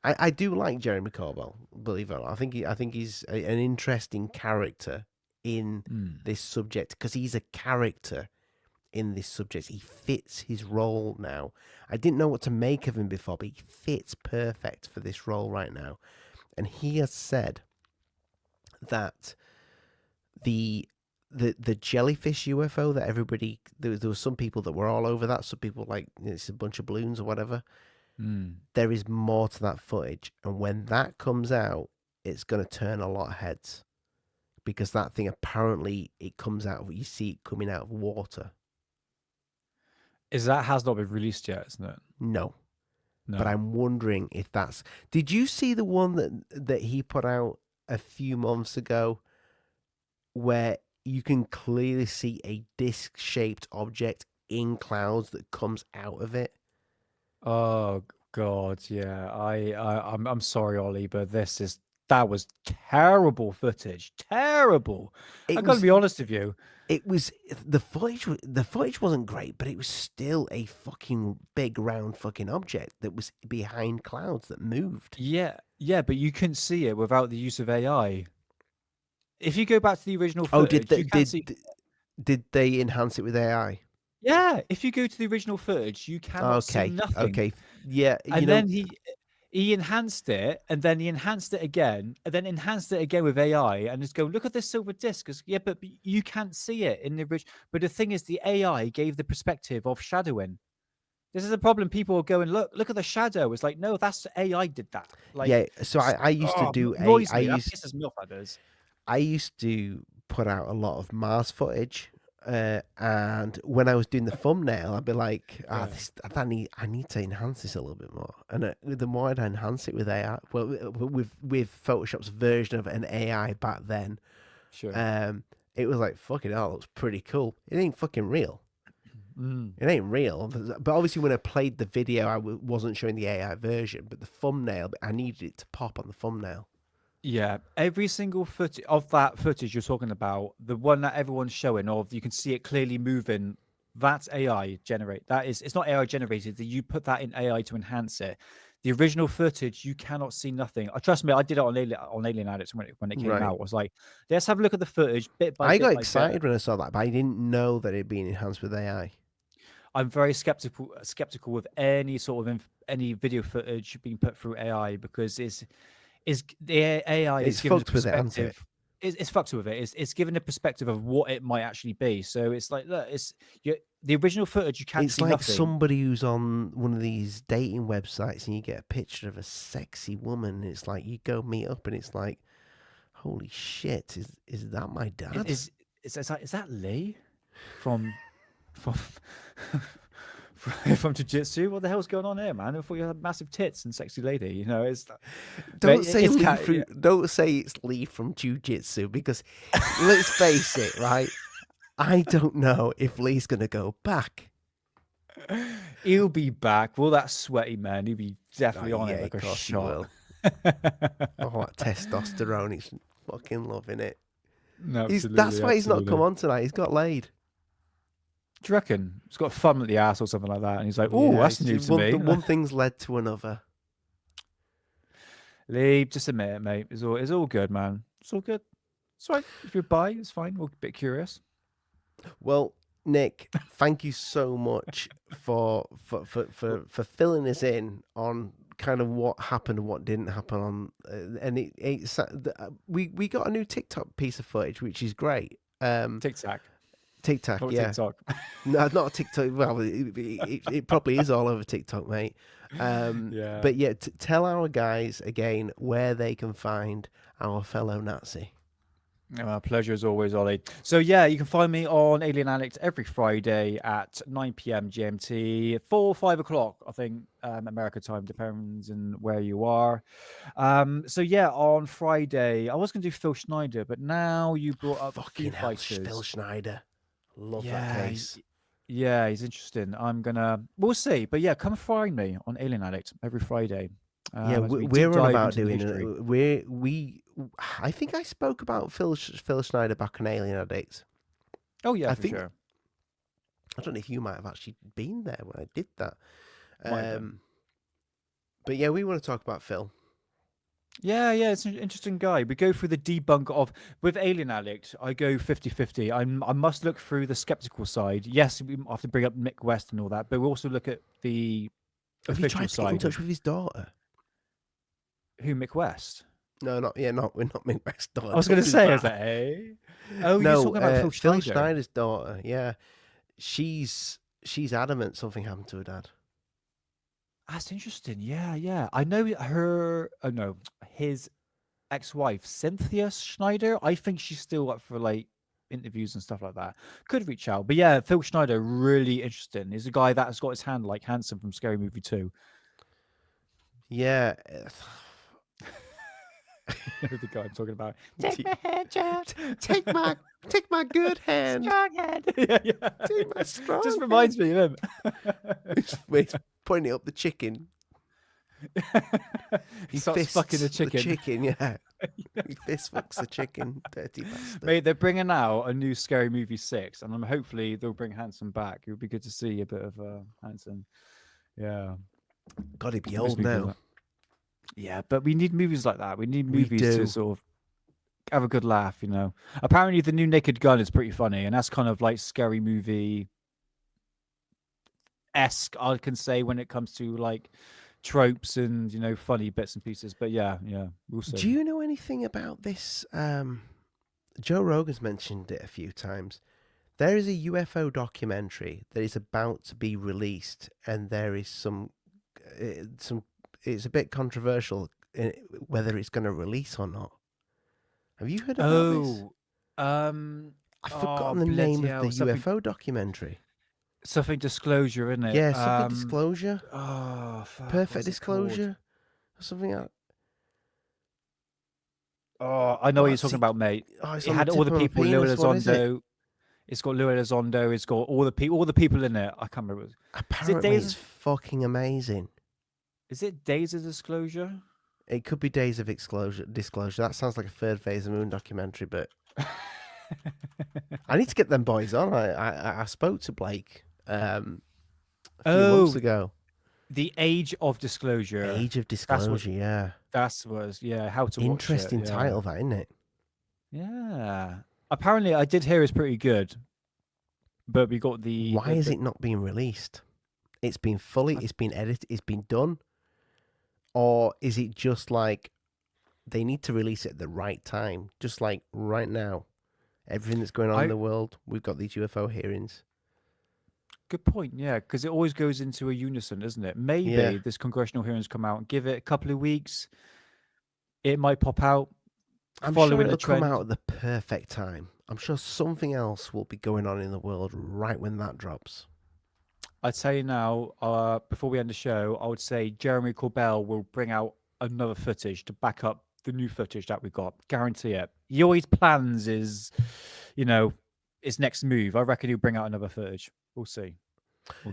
[SPEAKER 1] I do like Jeremy Corbell, believe it or not. I think he's an interesting character in this subject, because he's a character in this subject. He fits his role now. I didn't know what to make of him before, but he fits perfect for this role right now. And he has said that the jellyfish UFO that everybody there was some people that were all over that. Some people like it's a bunch of balloons or whatever. There is more to that footage, and when that comes out, it's going to turn a lot of heads because that thing apparently it comes out of you see it coming out of water.
[SPEAKER 2] Has not been released yet, isn't it?
[SPEAKER 1] No.
[SPEAKER 2] No.
[SPEAKER 1] But I'm wondering if that's. Did you see the one that he put out a few months ago, where you can clearly see a disc-shaped object in clouds that comes out of it?
[SPEAKER 2] Oh God, yeah. I'm sorry, Ollie, but that was terrible footage. Terrible. I got to be honest with you.
[SPEAKER 1] It was the footage. The footage wasn't great, but it was still a fucking big round fucking object that was behind clouds that moved.
[SPEAKER 2] Yeah, but you couldn't see it without the use of AI. If you go back to the original footage,
[SPEAKER 1] did they enhance it with AI?
[SPEAKER 2] Yeah, if you go to the original footage, you cannot see nothing.
[SPEAKER 1] Okay, yeah,
[SPEAKER 2] and then he enhanced it, and then he enhanced it again, and then enhanced it again with AI, and just go, look at this silver disc. Yeah, but you can't see it in the original. But the thing is, the AI gave the perspective of shadowing. This is a problem. People are going, look at the shadow. It's like, no, that's AI did that. Like,
[SPEAKER 1] yeah. So I used to do I used to put out a lot of Mars footage. And when I was doing the thumbnail, I'd be like, I need to enhance this a little bit more. And the more I'd enhance it with AI, well, with Photoshop's version of an AI back then,
[SPEAKER 2] sure,
[SPEAKER 1] it was like, fucking hell, it looks pretty cool. It ain't fucking real. It ain't real. But obviously, when I played the video, I wasn't showing the AI version, but the thumbnail, I needed it to pop on the thumbnail.
[SPEAKER 2] Yeah, every single footage of that footage you're talking about, the one that everyone's showing, of you can see it clearly moving. That's AI generate. It's not AI generated. That you put that in AI to enhance it. The original footage, you cannot see nothing. Trust me, I did it on Alien Addict when it came out. I was like, let's have a look at the footage bit by bit. I got
[SPEAKER 1] excited when I saw that, but I didn't know that it'd been enhanced with AI.
[SPEAKER 2] I'm very skeptical with any sort of any video footage being put through AI, because the AI is given a perspective. It's fucked with it. It's given a perspective of what it might actually be. So it's like, look, the original footage, you can't see nothing. It's like
[SPEAKER 1] somebody who's on one of these dating websites and you get a picture of a sexy woman. And it's like you go meet up and it's like, holy shit, is that my dad?
[SPEAKER 2] Is that Lee from from jiu-jitsu? What the hell's going on here, man? I thought you had massive tits and sexy lady. You know,
[SPEAKER 1] don't say it's Lee from jiu-jitsu, because let's face it, right? I don't know if Lee's gonna go back.
[SPEAKER 2] He'll be back. Well, that sweaty man, he'll be definitely on it like a shot.
[SPEAKER 1] Oh, that testosterone, he's fucking loving it.
[SPEAKER 2] No,
[SPEAKER 1] that's why he's not come on tonight. He's got laid.
[SPEAKER 2] Do you reckon he's got fun at the ass or something like that? And he's like, "Oh, that's new to me."
[SPEAKER 1] One thing's led to another.
[SPEAKER 2] Lee, just admit it, mate. It's all good, man. It's all good. It's all right. If you're bi, it's fine. We're a bit curious.
[SPEAKER 1] Well, Nick, thank you so much for filling us in on kind of what happened and what didn't happen on. And we got a new TikTok piece of footage, which is great.
[SPEAKER 2] tic-tac.
[SPEAKER 1] TikTok,
[SPEAKER 2] not
[SPEAKER 1] yeah.
[SPEAKER 2] TikTok.
[SPEAKER 1] No, not TikTok. Well, it probably is all over TikTok, mate.
[SPEAKER 2] Yeah.
[SPEAKER 1] But yeah, tell our guys again where they can find our fellow Nazi.
[SPEAKER 2] My pleasure as always, Ollie. So yeah, you can find me on Alien Addict every Friday at 9 p.m. GMT, 4 or 5 o'clock, I think, America time, depends on where you are. So yeah, on Friday, I was going to do Phil Schneider, but now you brought up
[SPEAKER 1] Fucking hell, Phil Schneider. Love that case.
[SPEAKER 2] Yeah, he's interesting. We'll see. But yeah, come find me on Alien Addict every Friday.
[SPEAKER 1] We're on about doing it. I think I spoke about Phil Schneider back on Alien Addict.
[SPEAKER 2] Oh yeah, for sure.
[SPEAKER 1] I don't know if you might have actually been there when I did that. But yeah, we want to talk about Phil.
[SPEAKER 2] Yeah, it's an interesting guy. We go through the debunk of, with Alien Addict, I go 50-50. I must look through the skeptical side. Yes, we have to bring up Mick West and all that, but we also look at the
[SPEAKER 1] official side. Have you tried to get in touch with his daughter?
[SPEAKER 2] Who, Mick West?
[SPEAKER 1] No, we're not Midwest daughter.
[SPEAKER 2] I was going to
[SPEAKER 1] Don't do
[SPEAKER 2] say, I
[SPEAKER 1] that.
[SPEAKER 2] was like, hey. Oh,
[SPEAKER 1] No,
[SPEAKER 2] you're talking about Phil
[SPEAKER 1] Phil
[SPEAKER 2] Schneider.
[SPEAKER 1] Schneider's daughter. Yeah, she's adamant something happened to her dad.
[SPEAKER 2] That's interesting. Yeah. I know her. Oh no, his ex-wife Cynthia Schneider. I think she's still up for like interviews and stuff like that. Could reach out, but yeah, Phil Schneider, really interesting. He's a guy that has got his hand like Hanson from Scary Movie 2.
[SPEAKER 1] Yeah.
[SPEAKER 2] You know the guy I'm talking about.
[SPEAKER 1] Take my hand, Chad. Take my good hand.
[SPEAKER 2] Strong hand. Yeah.
[SPEAKER 1] Take my strong
[SPEAKER 2] Just reminds me of him.
[SPEAKER 1] He's pointing up the chicken.
[SPEAKER 2] He starts fucking the chicken.
[SPEAKER 1] The chicken, yeah. He fist fucks the chicken, dirty bastard.
[SPEAKER 2] Mate, they're bringing out a new Scary Movie 6, and hopefully they'll bring Hanson back. It would be good to see a bit of Hanson. Yeah.
[SPEAKER 1] God, he'd be
[SPEAKER 2] Miss
[SPEAKER 1] old
[SPEAKER 2] me doing
[SPEAKER 1] now.
[SPEAKER 2] that. Yeah, but we need movies like that. We need movies
[SPEAKER 1] do.
[SPEAKER 2] to sort of have a good laugh, you know. Apparently, the new Naked Gun is pretty funny, and that's kind of like Scary Movie-esque, I can say, when it comes to like tropes and, you know, funny bits and pieces. But yeah, we'll see.
[SPEAKER 1] Do you know anything about this? Joe Rogan's mentioned it a few times. There is a UFO documentary that is about to be released, and there is some. It's a bit controversial whether it's going to release or not. Have you heard about this? I've forgotten the name of the UFO documentary.
[SPEAKER 2] Something Disclosure, isn't it?
[SPEAKER 1] Yeah, something Disclosure.
[SPEAKER 2] Oh, fuck,
[SPEAKER 1] Perfect
[SPEAKER 2] what's it called?
[SPEAKER 1] Disclosure, or something like.
[SPEAKER 2] Oh, I know what you're
[SPEAKER 1] What's
[SPEAKER 2] talking
[SPEAKER 1] it-
[SPEAKER 2] about, mate.
[SPEAKER 1] Oh, it's
[SPEAKER 2] It
[SPEAKER 1] on
[SPEAKER 2] had
[SPEAKER 1] the
[SPEAKER 2] all
[SPEAKER 1] tip
[SPEAKER 2] the
[SPEAKER 1] of my
[SPEAKER 2] people, Lou
[SPEAKER 1] penis, what is it?
[SPEAKER 2] Elizondo. It's got Lou Elizondo. It's got all the people in it. I can't remember.
[SPEAKER 1] Apparently,
[SPEAKER 2] Days
[SPEAKER 1] it's
[SPEAKER 2] of-
[SPEAKER 1] fucking amazing.
[SPEAKER 2] Is it Days of Disclosure?
[SPEAKER 1] It could be Days of Disclosure. That sounds like a Third Phase of Moon documentary, but I need to get them boys on. I spoke to Blake a few months ago.
[SPEAKER 2] The Age of Disclosure.
[SPEAKER 1] Age of Disclosure, yeah.
[SPEAKER 2] That was how to
[SPEAKER 1] Interesting
[SPEAKER 2] watch it,
[SPEAKER 1] title, that, isn't it?
[SPEAKER 2] Yeah. Apparently, I did hear it's pretty good, but we got the.
[SPEAKER 1] Why is it not being released? It's been it's been edited, it's been done. Or is it just like they need to release it at the right time? Just like right now. Everything that's going on in the world, we've got these UFO hearings.
[SPEAKER 2] Good point, yeah, because it always goes into a unison, doesn't it? Maybe this congressional hearings come out and give it a couple of weeks. It might pop out.
[SPEAKER 1] I'm
[SPEAKER 2] following
[SPEAKER 1] sure it'll
[SPEAKER 2] the trend.
[SPEAKER 1] come out at the perfect time. I'm sure something else will be going on in the world right when that drops.
[SPEAKER 2] I'd say now, before we end the show, I would say Jeremy Corbell will bring out another footage to back up the new footage that we got. Guarantee it. He always plans his next move. I reckon he'll bring out another footage. We'll see.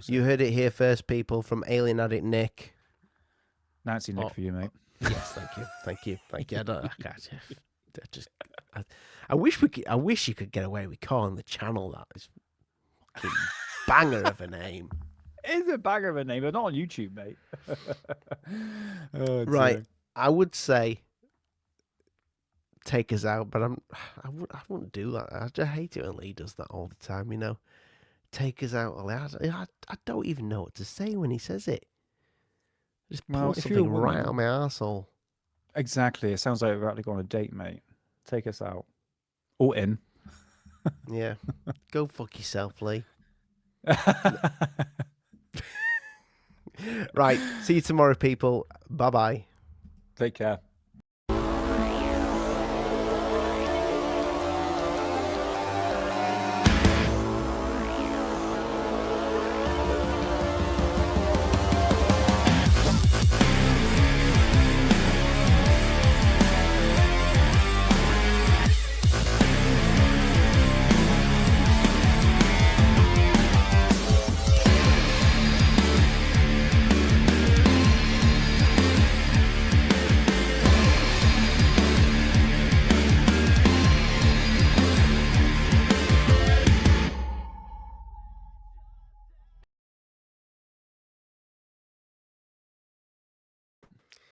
[SPEAKER 1] You heard it here first, people, from Alien Addict Nick.
[SPEAKER 2] Nancy Nick for you, mate.
[SPEAKER 1] Yes, thank you. I wish you could get away with calling the channel that. It's fucking banger of a name.
[SPEAKER 2] It's a banger of a name, but not on YouTube, mate. Oh,
[SPEAKER 1] Right.
[SPEAKER 2] dear.
[SPEAKER 1] I would say take us out, but I wouldn't do that. I just hate it when Lee does that all the time, you know. Take us out, Ollie. I don't even know what to say when he says it. Just pull
[SPEAKER 2] Well, if you're a
[SPEAKER 1] something right
[SPEAKER 2] woman-
[SPEAKER 1] on my arsehole.
[SPEAKER 2] Exactly. It sounds like we're about to go on a date, mate. Take us out. Or in.
[SPEAKER 1] Yeah. Go fuck yourself, Lee. Right. See you tomorrow, people. Bye-bye.
[SPEAKER 2] Take care.